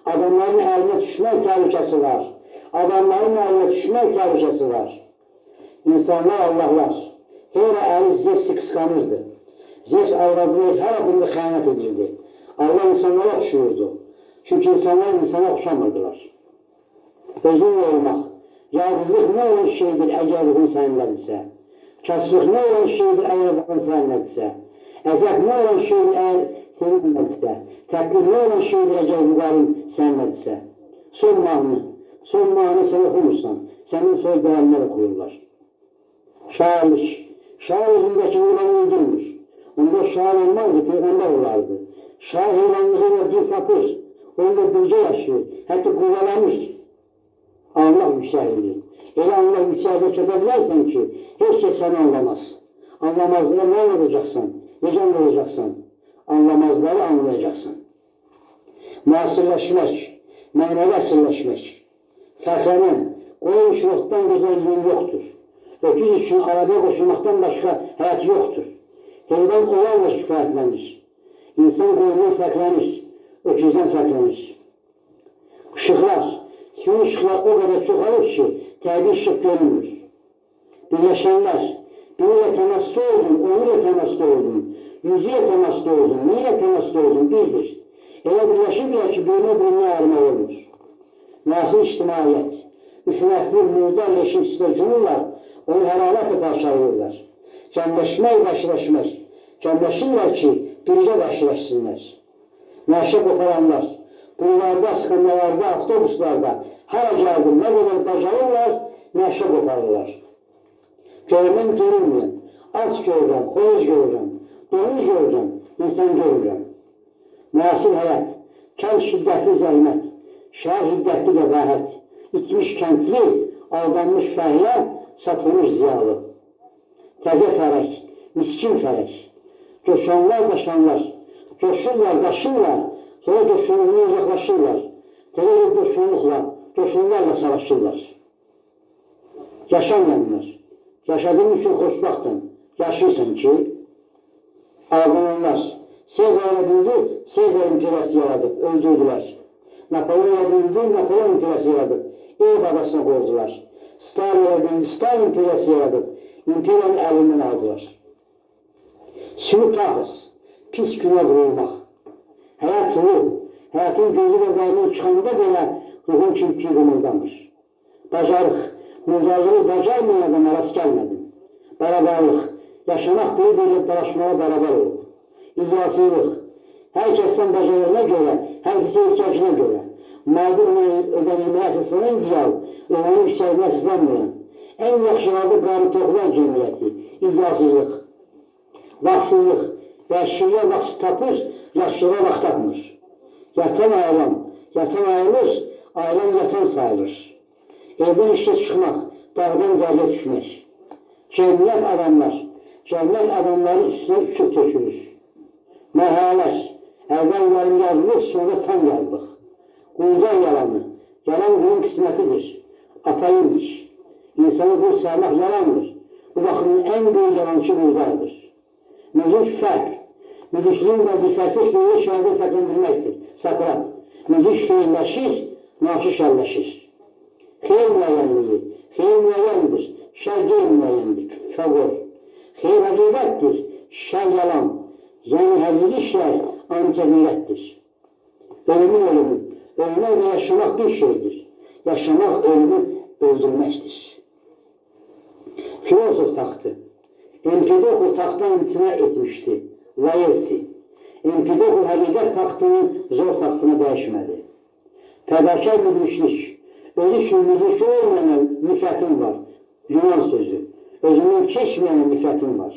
A: Adamların əlinə düşmək təhlükəsi var. Adamların əlinə düşmək təhlükəsi var. İnsanlar Allahlar. Hera əli Zevsi qısqanırdı. Zevs avradını hər adımda xəyanət edirdi. Allah insanlara oxşuyurdu. Çünki insanlar insana oxşamırdılar. Özünlə olmaq, yalnızlıq nə olan şeydir əgər ruhun səninlədirsə, kasıllıq nə olan şeydir əgər ruhun səninlədirsə, əzəb nə olan şeydir əgər səninlədirsə, təqlid nə olan şeydir əgər müqarim səninlədirsə, son mahnı sən oxumursan, sənin soy dəyərlər oxuyurlar. Şairlik, şair özündəki uğranı öldürmür. Onda şair olmazdı, peyğəmbər olardı. Şair heyvanlığıyla dil tapır, onda bircə yaşayır, hətta quvalamış. Allah yüksəkliyi. Elə Allah yüksəkliyə kədə bilərsən ki, heç kəs səni anlamaz. Anlamazlığa nə olacaqsan, necə olacaqsan, anlamazları anlayacaqsan. Müasirləşmək, mənəvi əsirləşmək, fərqlənən, qoyun şurotdan gözəlliyin yoxdur. Öküz üçün arabaya qoşulmaqdan başqa həyat yoxdur. Heyvan olarla kifayətlənir. İnsan qoyundan fərqlənir, öküzdən fərqlənir. Işıqlar, suyun işıqlar o qədər çoxalır ki, təbii işıq görünmür. Birləşənlər, biriyle təmasda oldun, onunla təmasda oldun, yüzüyə təmasda oldun, neyle təmasda oldun bildir. Elə birləşirlər ki, birinə ayrılmaq olmur. Müasir ictimaiyyət, üfunətli, murdar, leşin üstə cumurlar, onu hərarətlə parçalıyırlar. Cəmləşmək, vəhşiləşmək, cəmləşirlər ki, biricə vəhşiləşsinlər. Nəşə qoparanlar, bunlarda, skandalarda, avtobuslarda, hara gəldim, nə qədər bacarırlar, nəşə qoparırlar. Görmən görünməyən, az görürəm, xoyuz görürəm, donuz görürəm, insan görürəm. Müasir həyat, kənd şiddətli zəhmət, şəhər hiddətli qəbahət, itmiş kəndli, aldanmış fəhlə, satılmış ziyalı. Təzə fərək, miskin fərək, coşanlar, daşanlar, coşurlar, daşırlar, sonra coşunluğuna uzaqlaşırlar, təzə coşunlarla savaşırlar. Yaşanmayanlar, yaşadığın üçün xoşbaxtın, yaşayırsan ki, Ardınanlar Sezar'a bildi, Sezar imperiyası yaradıb, öldürdülər. Napoleon'a bildi, Napolyon imperiyası yaradıb, ev adasına qoydular. Stalin'a bildi, Stalin imperiyası yaradıb, imperiyanın əlindən aldılar. Simultafız, pis günə vurulmaq. Həyat ruh, həyatın gözü və qarnın çıxanda belə ruhun kirpiyi qımıldamış. Bacarıq, müldarlığı bacarmayan adama rast gəlmədim. Barabarlıq, yaşamaq bir-birlə dalaşmağa barabar olub. İddiasızlıq, hər kəsdən bacarığına görə, hər kəsə ihtiyacına görə, maddi ödənilməyə əsaslanan ideal, ömrünün yüksəlməyə əsaslanmayan, ən yaxşı halda qarı toxular cəmiyyəti, iddiasızlıq, vaxtsızlıq, vəhşiliyə vaxt tapır, yaxşılığa vaxt tapmır. Yatan ayılır, ailən yatan sayılır. Evdən işə çıxmaq, dağdan dərlə düşmək. Cəmiyyət adamların üstünə uçub tökülür. Mərhələlər, əvvəl yarım yazılır, sonra tam yazılıq. Quldan yalanı, yalan bunun qismətidir. Apayınmış, insanı qul saymaq yalandır. Bu baxımın ən böyük yalancı quldardır. Müdrik fərq, müdrikliyin vəzifəsi xeyri şəhəzə fərqləndirməkdir. Sakrat, müdrik xeyirləşir, naşı şərləşir. Xeyr müəyyənliyi, xeyr müəyyəndir, şər qeyri-müəyyəndir. Fəqor, xeyr həqiqətdir, şər yalan. Yəni həqiqi işlər ancaq-iyrətdir. Ölümü, ölmək və yaşamaq bir şeydir. Yaşamaq ölümü öldürməkdir. Filosof taxtı. Empedokl taxtdan imtina etmişdi, layıqdır. Empedokl həqiqət taxtının zor taxtına dəyişmədi. Fədakar müdriklik, özü üçün müdrikli olmayan nifətin var. Yunan sözü, özündən keçməyən nifətin var.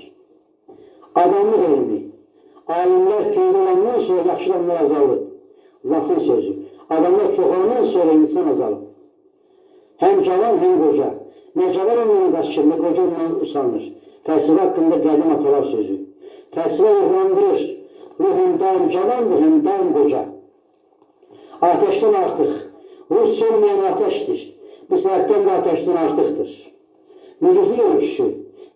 A: Adamlıq elmi, alimlər peyda olandan sonra yaxşılanlar azalır. Latın sözü, adamlar çoxalandan sonra insan azalır. Həm cavan, həm qoca. Nə cavan ondan qaçır, nə qoca ondan usanır. Fəlsəfə haqqında qədim atalar sözü. Fəlsəfə ruhlandırır. Ruh həm daim cavandır, həm daim qoca. Ateşdən artıq. Ruh sönməyən ateşdir. Bu səbəbdən də ateşdən artıqdır. Müdriklik ölçüsü.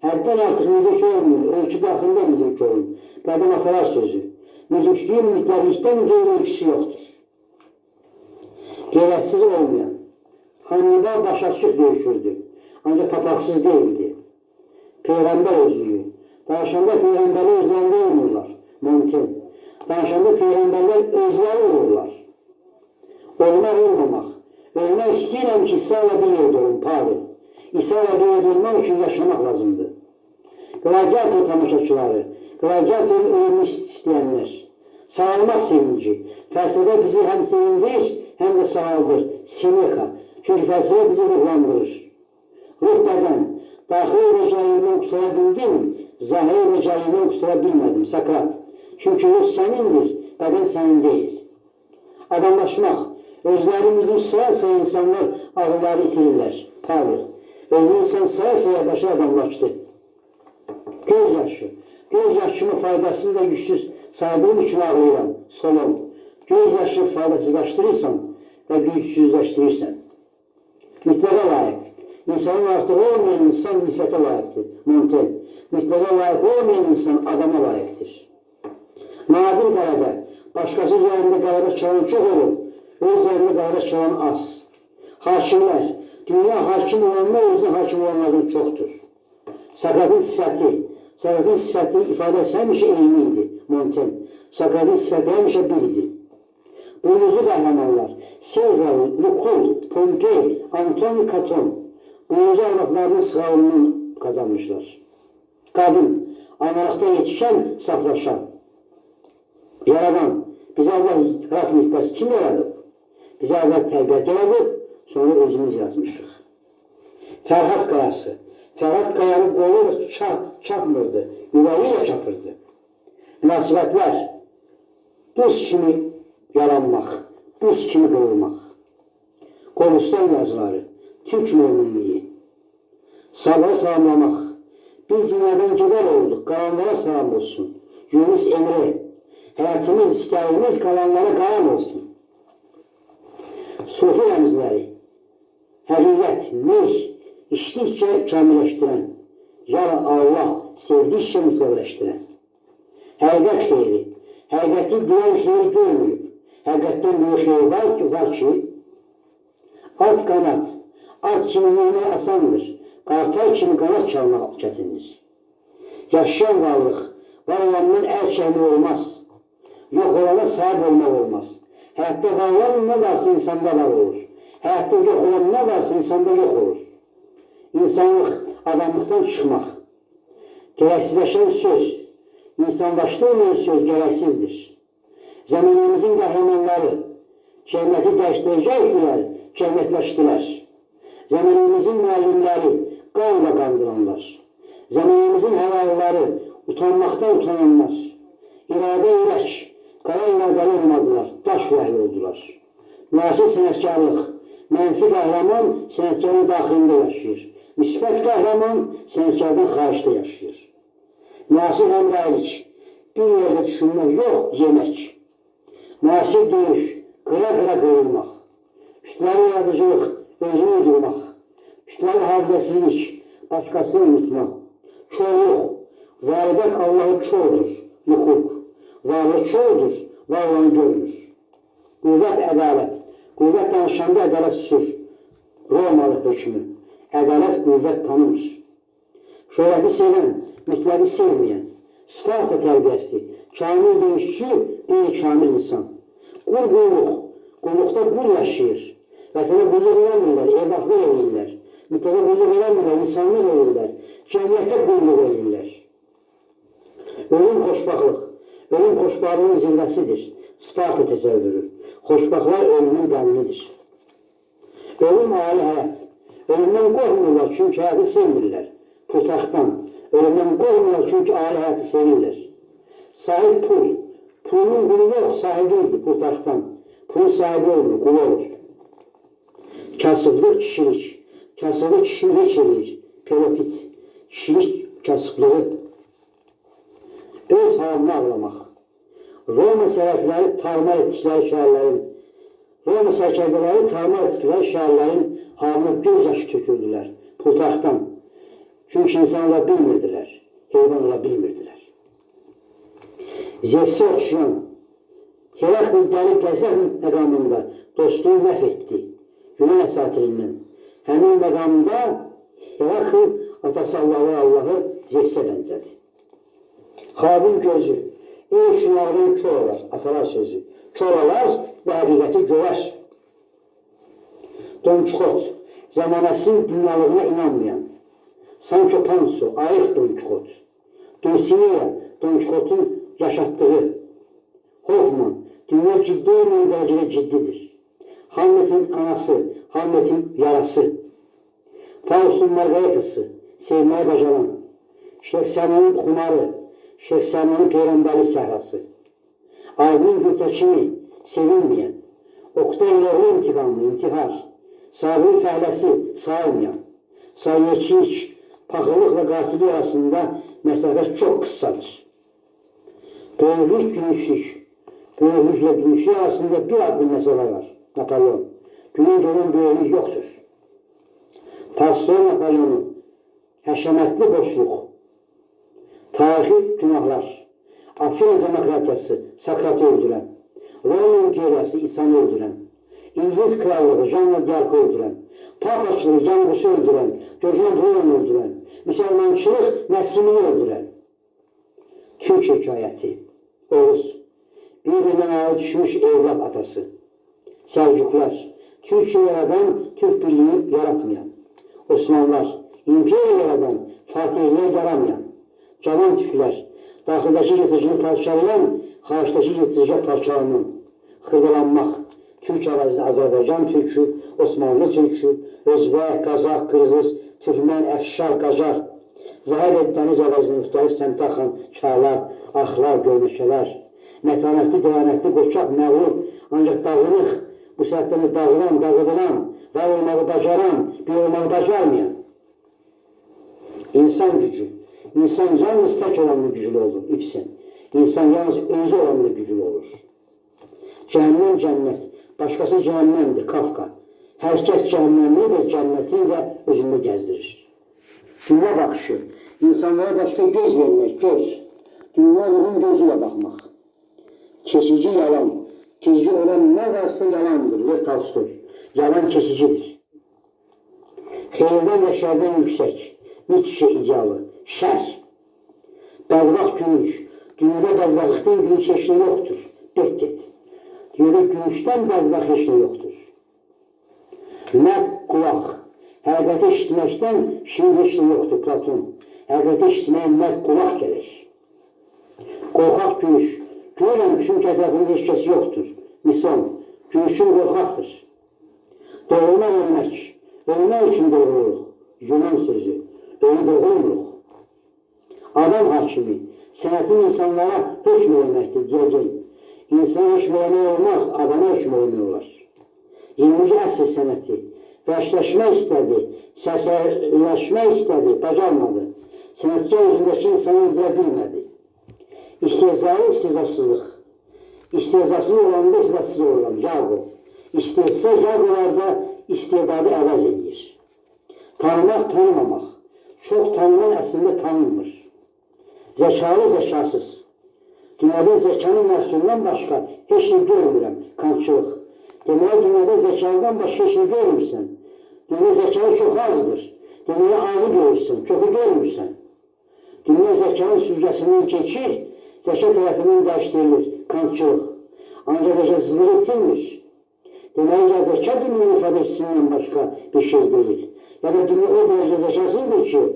A: Həddən artıq müdrik olmuyor, ölçü daxilində müdrik olun. Qədim atalar sözü. Müdrikliyin mütləvikdən qeyri ölçüsü yoxdur. Gərəksiz olmayan. Hannibal başaçıq döyüşürdü. Ancaq papaqsız deyildi. Peyğəmbər özlüyü. Danışanda Peyğəmbərlər özlərində olmurlar. Montaigne. Danışanda Peyğəmbərlər özləri olurlar. Olmaq olmamaq. Ölmək istəyirəm ki, İsa ilə bir yerdə olun, Pavel. İsa ilə bir yerdə olmaq üçün yaşamaq lazımdır. Gladiator tamaşaçıları, gladiatorun ölümünü istəyənlər. Sağalmaq sevinci. Fəlsəfə bizi həm sevindir, həm də sağaldır. Seneca. Çünki fəlsəfə bizi ruhlandırır. Ruh bədən. Daxil rəcaindən qutara bildim, zahir rəcaindən qutara bilmədim. Sakrat. Çünki ruh sənindir, bədən sənin deyil. Adamlaşmaq. Özləri müdür sayarsa insanlar ağılları itirirlər. Pavel. Özü insan sayarsa başa adamlaşdı. Göz yaşı. Göz yaşımı faydasını da güçsüz saydığım üçün ağlayıram. Solon. Göz yaşı faydasızlaşdırırsan və gücsüzləşdirirsən. Mütləqə layiq. İnsanın artığı olmayan insan nifrətə layiqdir. Montaigne. Mütləqə layiq olmayan insan adama layiqdir. Nadir qələbə. Başqası üzərində qələbə çalan çox olur. Öz üzərində qələbə çalan az. Hakimlər. Dünya hakim olanlar özünə hakim olanlardan çoxdur. Sakratın sifəti ifadəsi həmişə eyni idi. Montaigne. Sakratın sifəti həmişə bir idi. Buynuzlu qəhrəmanlar. Sezar, Lukul, Pompey, Antoni Katon. Buynuzlu arvaqlarının sığalını qazanmışlar. Qadın, analıqda yetişən, saflaşan. Yaradan, bizi Allah yaratmış, bəs kim yaradıb? Bizi əvvəl təbiət yaradıb, sonra özümüz yaratmışıq. Fərhad qayası. Fərhad qayanı qolu çapmırdı, ürəyi ilə çapırdı. Münasibətlər, duz kimi yaranmaq, buz kimi qırılmaq. Qobustan yazıları, Türk müminliyi. Sabah salamlamaq. Bir dünyadan gedər olduq, qalanlara salam olsun. Yunus Emre, həyatımız, istəyimiz qalanlara qalan olsun. Sufi rəmzləri, həqiqət, meh, içdikcə kamilləşdirən, ya Allah, sevdikcə mütləqləşdirən. Həqiqət xeyri. Həqiqəti bilən xeyri görməyib. Həqiqətdən böyük xeyri var ki, at qanat. At kimi yürümək asandır. Qartal kimi qanat çalmaq çətindir. Yaşayan varlıq, var olandan əl çəkmək olmaz. Yox olana sahib olmaq olmaz. Həyatda var olan nə varsa insanda var olur. Həyatda yox olan nə varsa insanda yox olur. İnsanlıq adamlıqdan çıxmaq. Gərəksizləşən söz, insanlaşdırmayan söz gərəksizdir. Zamanımızın qəhrəmanları cəmiyyəti dəyişdirəcəkdilər, cəmiyyətləşdilər. Zamanımızın müəllimləri qanla qandıranlar. Zamanımızın həlalları utanmaqdan utananlar. İradə ürək, qara iradəli olmadılar, daş vəhli oldular. Müasir sənətkarlıq, mənfi qəhrəman sənətkarın daxilində yaşayır. Müsbət qəhrəman sənətkardan xaricdə yaşayır. Müasir həmrəylik, bir yerdə düşünmək yox, yemək. Müasir döyüş, qıra-qıra qırılmaq. Üstləri yaradıcılıq, özünü uydurmaq. Üstləri hafizəsizlik, başqasını unutmaq. Çoğluq, validət Allahı çoğdur, hüquq. Varlıq çoğdur, varlığını görmür. Qüvvət ədalət, qüvvət danışanda ədalət susur. Romalı hökmü, ədalət qüvvət tanımır. Şöhrəti sevən, mütləqi sevməyən, Sparta tərbiyəsi, kamil döyüşçü, qeyri-kamil insan. Qul-qulluq, qulluqda qul yaşayır. Vətənə qulluq eləmirlər, evlatlar eləyirlər. Mütləqə qulluq eləmirlər, insanlar eləyirlər. Cəmiyyətə qulluq eləyirlər. Ölüm xoşbaxlıq. Ölüm xoşbaxlığın zirvəsidir. Sparta təsəvvürü. Xoşbaxtlar ölümün dəminidir. Ölüm ali həyat. Ölümdən qorxmurlar çünki həyatı sevmirlər. Plutarxdan. Ölümdən qorxmurlar çünki ali həyatı sevirlər. Sahib pul. Pulun qulu yox, sahibiydi Plutarxdan. Pulun sahibi olmur, qulu olur. Kasıblıq kişilik. Kasıblıq kişilik eləyir. Pelopit. Kişilik kasıblığı. Öz halını ağlamaq. Roma sərhədləri tarma etdikləri şəhərlərin halına göz yaşı töküldülər. Plutarxdan. Çünki insanlar bilmirdilər, heyvan ola bilmirdilər. Zevsə oxşayan, Herakl dəli gəzər məqamında dostluğu məhv etdi. Yunan əsatirindən. Həmin məqamında Herakl atası Allahı Zevsə bənzədi. Xalqın gözü, ey şunlardan kör olar, atalar sözü. Kör olar və həqiqəti görər. Don Kixot, zamanəsinin dünyalığına inanmayan. Sancho Panso, ayıq Don Kixot. Dulcinea, Don Kixot'un yaşatdığı. Hoffman, dünya ciddi olmayan dərəcədə ciddidir. Hamletin anası, Hamletin yarası. Faust'un Margaretası, sevməyi bacaran. Şehzamanın xumarı, Şehzamanın peyğəmbərli səhrası. Aydın Gültəkini, sevilməyən. Oqtay Loğlu intiqamlı, intihar. Sabri fəhləsi, sayılmayan. Sayyeçilik, paxıllıqla qatili arasında məsafə çox qısadır. Böyüklük, gümüşlük. Böyüklüklə gümüşlük arasında bir addım məsafə var. Napolyon. Gülünc olan böyüklük yoxdur. Tolstoy Napolyonu, həşəmətli boşluq. Tarixi günahlar, Afina demokratiyası, Sakratı öldürən, Roma imperiyası, İsa'nı öldürən, İngiliz krallığı, Janna D'Arc'ı öldürən, Papaçılığı, Yangusu öldürən, Georgian Bruno'nu öldürən, Müslümançılıq, Nəsimini öldürən. Türk hekayəti, Oğuz, bir-birindən ayrı düşmüş evlat atası, Səlcuqlar, Türkiye yaradan, Türk birliği yaratmayan, Osmanlılar, imperiya yaradan, Fatihliyə yaramayan, cavan tüklər, daxildəki yırtıcını parçalayan, xaricdəki yırtıcıya parçalanan, xırdalanmaq, Türk ərazisi Azərbaycan türkü, Osmanlı türkü, Özbək, Qazaq, Qırğız, Türkmən, Əfşar, Qacar, Vahid dəniz ərazisində müxtəlif səmtə axan çaylar, axlar, gölməkələr, mətanətli, dəyanətli, qoçaq, məğrur, ancaq dağınıq, bu səhətdən dağıdılan, var olmağı bacaran, bir olmağı bacarmayan. İnsan gücü. İnsan yalnız tək olanla güclü olur, İbsen. İnsan yalnız özü olanla güclü olur. Cəhənnəm, cənnət. Başqası cəhənnəmdir, Kafka. Hər kəs cəhənnəmlidir, cənnətin də özündə gəzdirir. Dünya baxışı. İnsanlara başqa göz vermək, göz. Dünyalığın gözüyle bakmak. Kesici yalan. Kesici olan ne varsa yalandır. Lev Tolstoy. Yalan kesicidir. Hayırdan ve şerden yüksek. Nietzsche idealı. Şer. Bədbaxt gülüş. Dünyada bədbaxtlıqdan gülüş heç nə yoxdur. Dörd get. Dünyada gülüşdən bədbaxt heç nə yoxdur. Mərd qulaq. Həqiqəti eşitməkdən şirin heç nə yoxdur. Platon. Həqiqəti eşitməyə mərd qulaq gəlir. Qorxaq gülüş. Görürəm çünki ətrafında heç kəs yoxdur. Mison. Gülüşün qorxaqdır. Doğulmaq ölmək. Ölmək üçün doğruluq. Yunan sözü. Ölü doğulmuruq. Adam hakimi, sənətin insanlara hökm verməkdir, deyəcək. İnsan hökm vermək olmaz, adama hökm vermək olar. 20-ci əsr sənəti vəhşləşmək istədi, səsələşmək istədi, bacarmadı. Sənətkar özündəki insanı öldürə bilmədi. İstehzalı istehzasızlıq. İstehzasız olanda istehzasız olan, Yago. İstehza Yagolarda istedadı əvəz edir. Tanımaq, tanımamaq. Çox tanınan əslində tanınmır. Zəkalı, zəkasız. Dünyada zəkanın məhsulundan başqa heç nə görmürəm, kantçılıq. Deməli, dünyada zəkalıdan başqa heç nə görmürsən. Dünyada zəkalı çox azdır. Deməli, azı görürsən, çoxu görmürsən. Dünya zəkanın sürgəsindən keçir, zəka tərəfindən dəyişdirilir, kantçılıq. Ancaq zəkasızlıq itilmir. Deməli, ya zəka dünyanın ifadəçisindən başqa bir şey deyil. Ya da dünya o dərəcə zəkasızdır ki,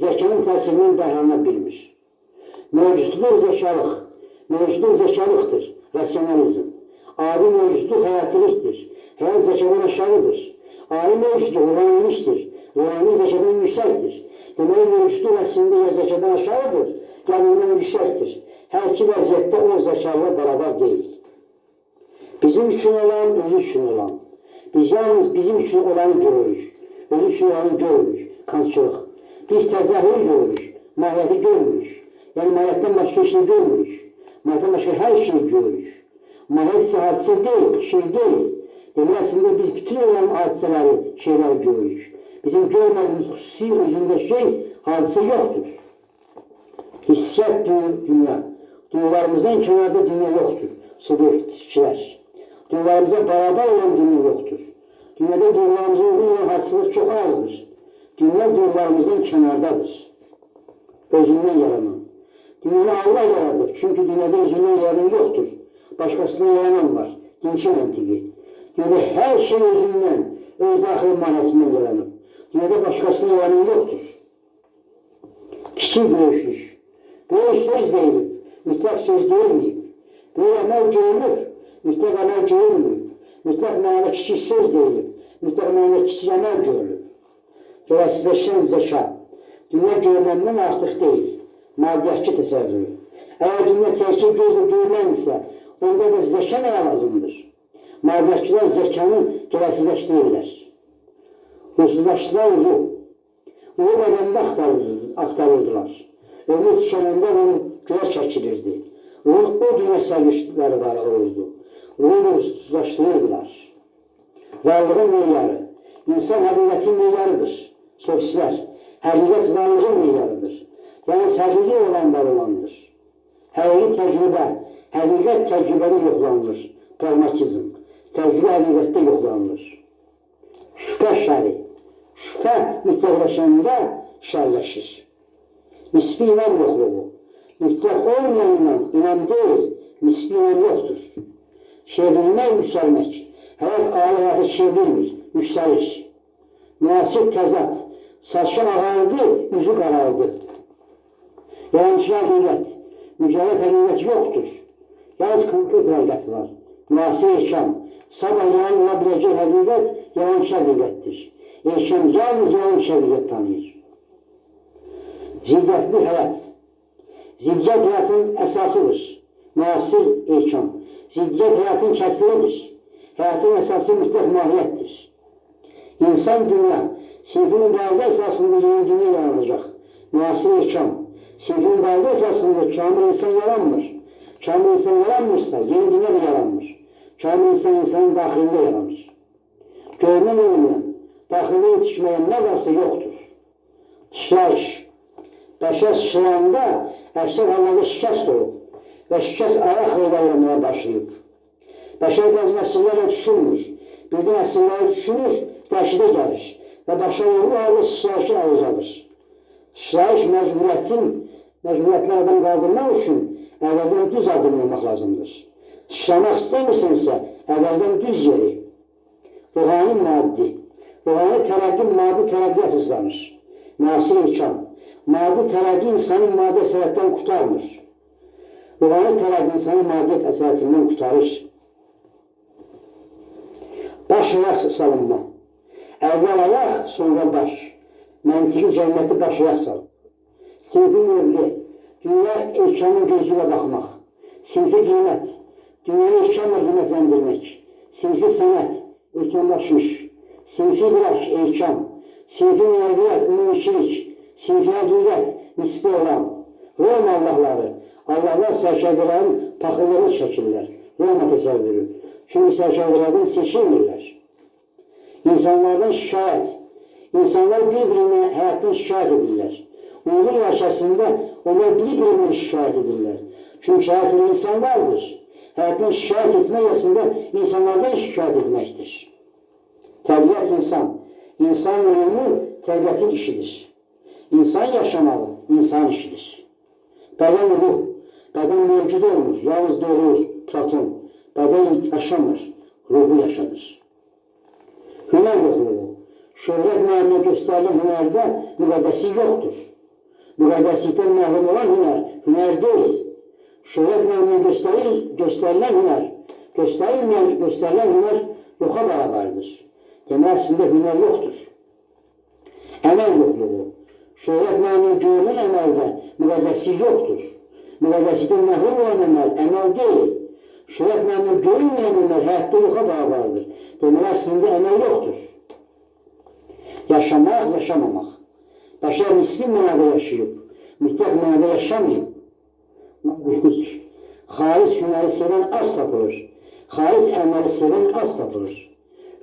A: zəkanın təsirindən bəhrələnə bilmir. Mövcudluq zəkalıq, mövcudluq zəkalıqdır, rasyonalizm. Adi mövcudluq həyatilikdir, həyat zəkadan aşağıdır. Ali mövcudluq ruhanilikdir, ruhani zəkadan yüksəkdir. Deməli, mövcudluq əslində ya zəkadan aşağıdır, ya ondan yüksəkdir. Hər iki vəziyyətdə o zəkalığa bərabər deyil. Bizim üçün olan, özü üçün olan. Biz yalnız bizim üçün olanı görürük, özü üçün olanı görürük, kantçılıq. Biz təzahürü görürük, mahiyyəti görmürük. Yəni, mahiyyətdən başqa şey görmürük. Mahiyyətdən başqa hər şeyi görürük. Mahiyyət isə hadisə deyil, şey deyil. Demək, əslində biz bütün olan hadisələri, şeyləri görürük. Bizim görmədiyimiz xüsusi özündə şey, hadisə yoxdur. Hissiyat dünya. Duyularımızdan kənarda dünya yoxdur. Subyektçilər. Duyularımıza bərabər olan dünya yoxdur. Dünyada duyularımıza uyğun olan hadisələr çox azdır. Dünya duyularımızdan kənardadır. Özündən yaranan. Dünyanı Allah yaradır. Çünki dünyada özündən yaranan yoxdur. Başqasından yaranan var. Dinçi məntiqi. Dünyada hər şey özündən, öz daxili mahiyyətindən yaranır. Dünyada başqasından yaranan yoxdur. Kiçik böyüşlük. Böyük söz deyilib, mütləq söz deyilməyib. Böyük əməl görülür, mütləq əməl görülməyib. Mütləq mənada kiçik söz deyilib, mütləq mənada kiçik əməl görülür. Görəsizləşən zəka. Dünya görüləndən artıq deyil. Madiyyətçi təsəvvürü. Əgər dünya təkcə gözlə görülən isə, onda da zəka nəyə lazımdır? Madiyyətçilər zəkanı görəsizləşdirirlər. Ruhsuzlaşdılar ruh. Ruhu bədəndə axtarırdılar. Ömür tükənəndə onu göyə çəkilirdi. Ruhun o dünya sərgüçləri var olurdu. Ruhu ruhsuzlaşdırırdılar. Varlığın meyarı. İnsan həqiqətin meyarıdır. Sofistlər. Həqiqət varlığın meyarıdır. Yalnız həqiqi olan var olandır. Həqiqi təcrübə, həqiqət təcrübədə yoxlanılır. Pragmatizm. Təcrübə həqiqətdə yoxlanılır. Şübhə şəri. Şübhə mütləqləşəndə şərləşir. Nisbi iman yoxluğu. Mütləq olmayandan iman deyil, nisbi iman yoxdur. Çevrilmək, yüksəlmək. Həyat ali həyata çevrilmir, yüksəlir. Müasir təzad. Saçı ağardı, üzü qaraldı. Yalancı həqiqət. Mücadət həqiqət yoxdur. Yalnız konkret həqiqət var. Müasir erkam. Sabah yalan ola biləcək həqiqət yalancı həqiqətdir. Erkam yalnız yalancı həqiqət tanıyır. Ziddətli həyat. Ziddiyyət həyatın əsasıdır. Müasir erkam. Ziddiyyət həyatın kəsiridir. Həyatın əsası mütləq mahiyyətdir. İnsan dünya, sinfin mübarizə əsasında yeni dünya yaranacaq. Müasir erkam. Sinfin mübarizə əsasında kamil insan yaranmır. Kamil insan yaranmırsa, yeni dünya da yaranmır. Kamil insan insanın daxilində yaranır. Görünən olmayan, daxildə yetişməyən nə varsa yoxdur. Sıçrayış. Bəşər sıçrayanda əksər hallarda şikəst olub və şikəst ayaq reylərləməyə başlayıb. Bəşər bəzi nəsillərlə düşünmür, birdən nəsillərlə düşünür, dəhşətə gəlir və başa vurur, halda sıçrayışı avuzadır. Sıçrayış məcburiyyətli adam qaldırmaq üçün əvvəldən düz adımlamaq lazımdır. Sıçramaq istəmirsənsə, əvvəldən düz yeri. Ruhani maddi. Ruhani tərəqqi maddi tərəqqi əsaslanır. Nasir imkan. Maddi tərəqqi insanın maddi əsarətdən qurtarmır. Ruhani tərəqqi insanın maddi əsarətindən qurtarır. Baş ayaq salınma. Əvvəl ayaq, sonra baş. Məntiqi cənnəti baş ayaq salın. Sinfi mövqe. Dünya erkanın gözü ilə baxmaq. Sinfi qiymət. Dünyanı erkanla qiymətləndirmək. Sinfi sənət. Erkanlaşmış. Sinfi qiraş, erkan. Sinfi mənəviyyət, ümumiçilik. Sinfi həqiqət, nisbi olan. Roma Allahları. Allahlar sərkərdələrin paxıllığını çəkirlər. Roma təsəvvürü. Çünki sərkərdələrdən seçilmirlər. İnsanlardan şikayət. İnsanlar bir-birinə həyatdan şikayət edirlər. Uyğun yaşasında onlar bir-birinə şikayət edirlər. Çünki həyatın insanlardır. Həyatdan şikayət etmək aslında insanlardan şikayət etməkdir. Təbiət insan. İnsan ölümü təbiətin işidir. İnsan yaşamalı, insan işidir. Bədən ruh, bədən mövcud olmur, yalnız doğulur, Platon. Bədən yaşamır, ruhu yaşadır. Hünər yoxluğu. Şöhrət müəllimə göstərilən hünərdə müqəddəsi yoxdur. Müqəddəslikdən məhrum olan hünər deyil. Şöhrət müəllimə göstərilən hünər, göstərilən hünər yoxa bərabərdir. Demək, əslində hünər yoxdur. Əməl yoxluğu. Şöhrət müəllimə görülən əməldə müqəddəsi yoxdur. Müqəddəslikdən məhrum olan əməl deyil. Şöhrət müəllimə görülməyən əməl həyatda yoxa bərabərdir. Demək, əslində əməl yoxdur. Yaşamaq, yaşamamaq. Bəşər nisbi mənada yaşayıb, mütləq mənada yaşamayıb. Xalis hünəri sevən az tapılır. Xalis əməli sevən az tapılır.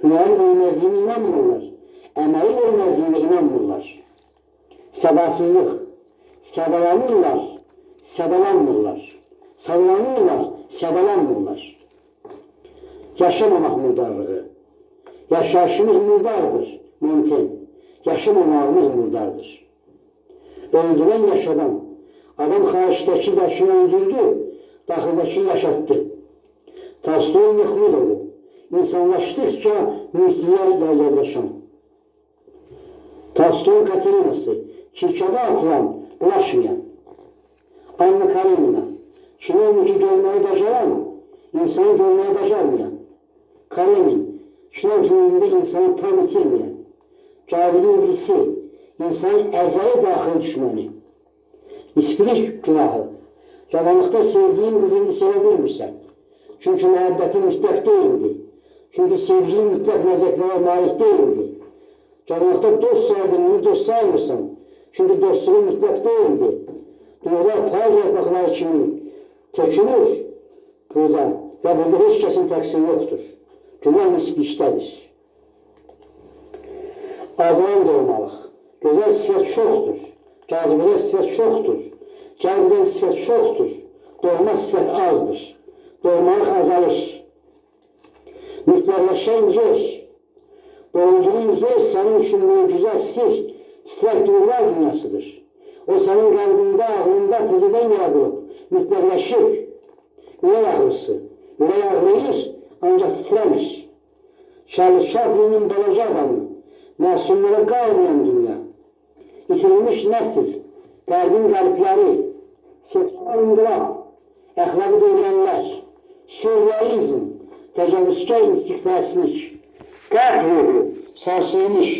A: Hünərin ölməzliyinə inanmırlar. Əməli ölməzliyinə inanmırlar. Səbasızlıq. Sədalanırlar, sədalanmırlar. Sallanırlar, sədalanmırlar. Yaşamamaq murdarlığı. Yaşayışımız murdardır. Montaigne. Yaşamamağımız murdardır. Öldürən yaşadan. Adam xaricdəki daşını öldürdü, daxildəki yaşatdı. Tolstoy Mexludovu. İnsanlaşdıqca mülkliyə yazlaşan. Tolstoy Katerinası. Kirkada atılan, bulaşmayan. Anna Karenina. Kinovniki görməyi bacaran, insanı görməyi bacarmayan. Karenin. Kinov filmində insanı tam itirməyən. Cavidi birisi, insanın əzəli daxil düşməni. İspirik günahı. Cavanlıqda sevdiyin qızını sevə bilmirsən. Çünki məhəbbətin mütləq deyildi. Çünki sevginin mütləq məzəklərə malik deyildi. Cavanlıqda dost saydığını dost saymırsan. Çünki dostluğun mütləq deyildi. Duyular payız yarpaqları kimi tökülür burada və burada heç kəsin təqsiri yoxdur. Günah nisbikdədir. Azman doğmalıq. Gözəl sifət çoxdur. Cazibədə sifət çoxdur. Cəlbədən sifət çoxdur. Doğma sifət azdır. Doğmalıq azalır. Mütləqləşən yer, doğulduğun yer sənin üçün möcüzə, sir, titrək duygular dünyasıdır. O sənin qəlbində, ağlında təzədən yaradılıb, mütləqləşir. Ürək ağrısı. Ürək ağrıyır, ancaq titrəmir. Charlie Chaplin'in balaca adamı, masumlara qalmayan dünya. İtirilmiş nəsil, qərbin qəlbləri, seksual inqilab, əxlaqı devrənlər, sürrealizm, təcavüzkar instikpərsilik, qərb ruhu, sarsılmış,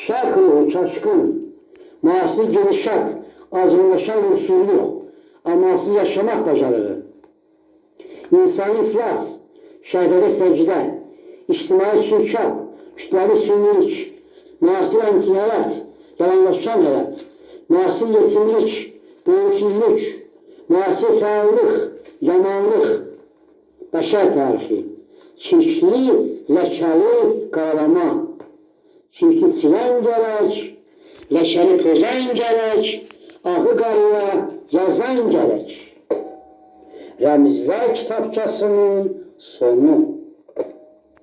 A: şərq ruhu, çaşqın, müasir gedişat, azınlaşan ursulluq, amansız yaşamaq bacarığı, insani iflas, şəhvətə səcdə, ictimai çirkab, kütləvi sünnilik, müasir antihəyat, yalanlaşan həyat, müasir yetimlik, böyüksüzlük, müasir fəallıq, yamanlıq, bəşər tarixi, çirkli, ləkəli qaralama, çirki çilən gərək, ləkəli pozan gərək, ahı qarıya, yazan gerek. Rəmzlər kitabçasının sonu.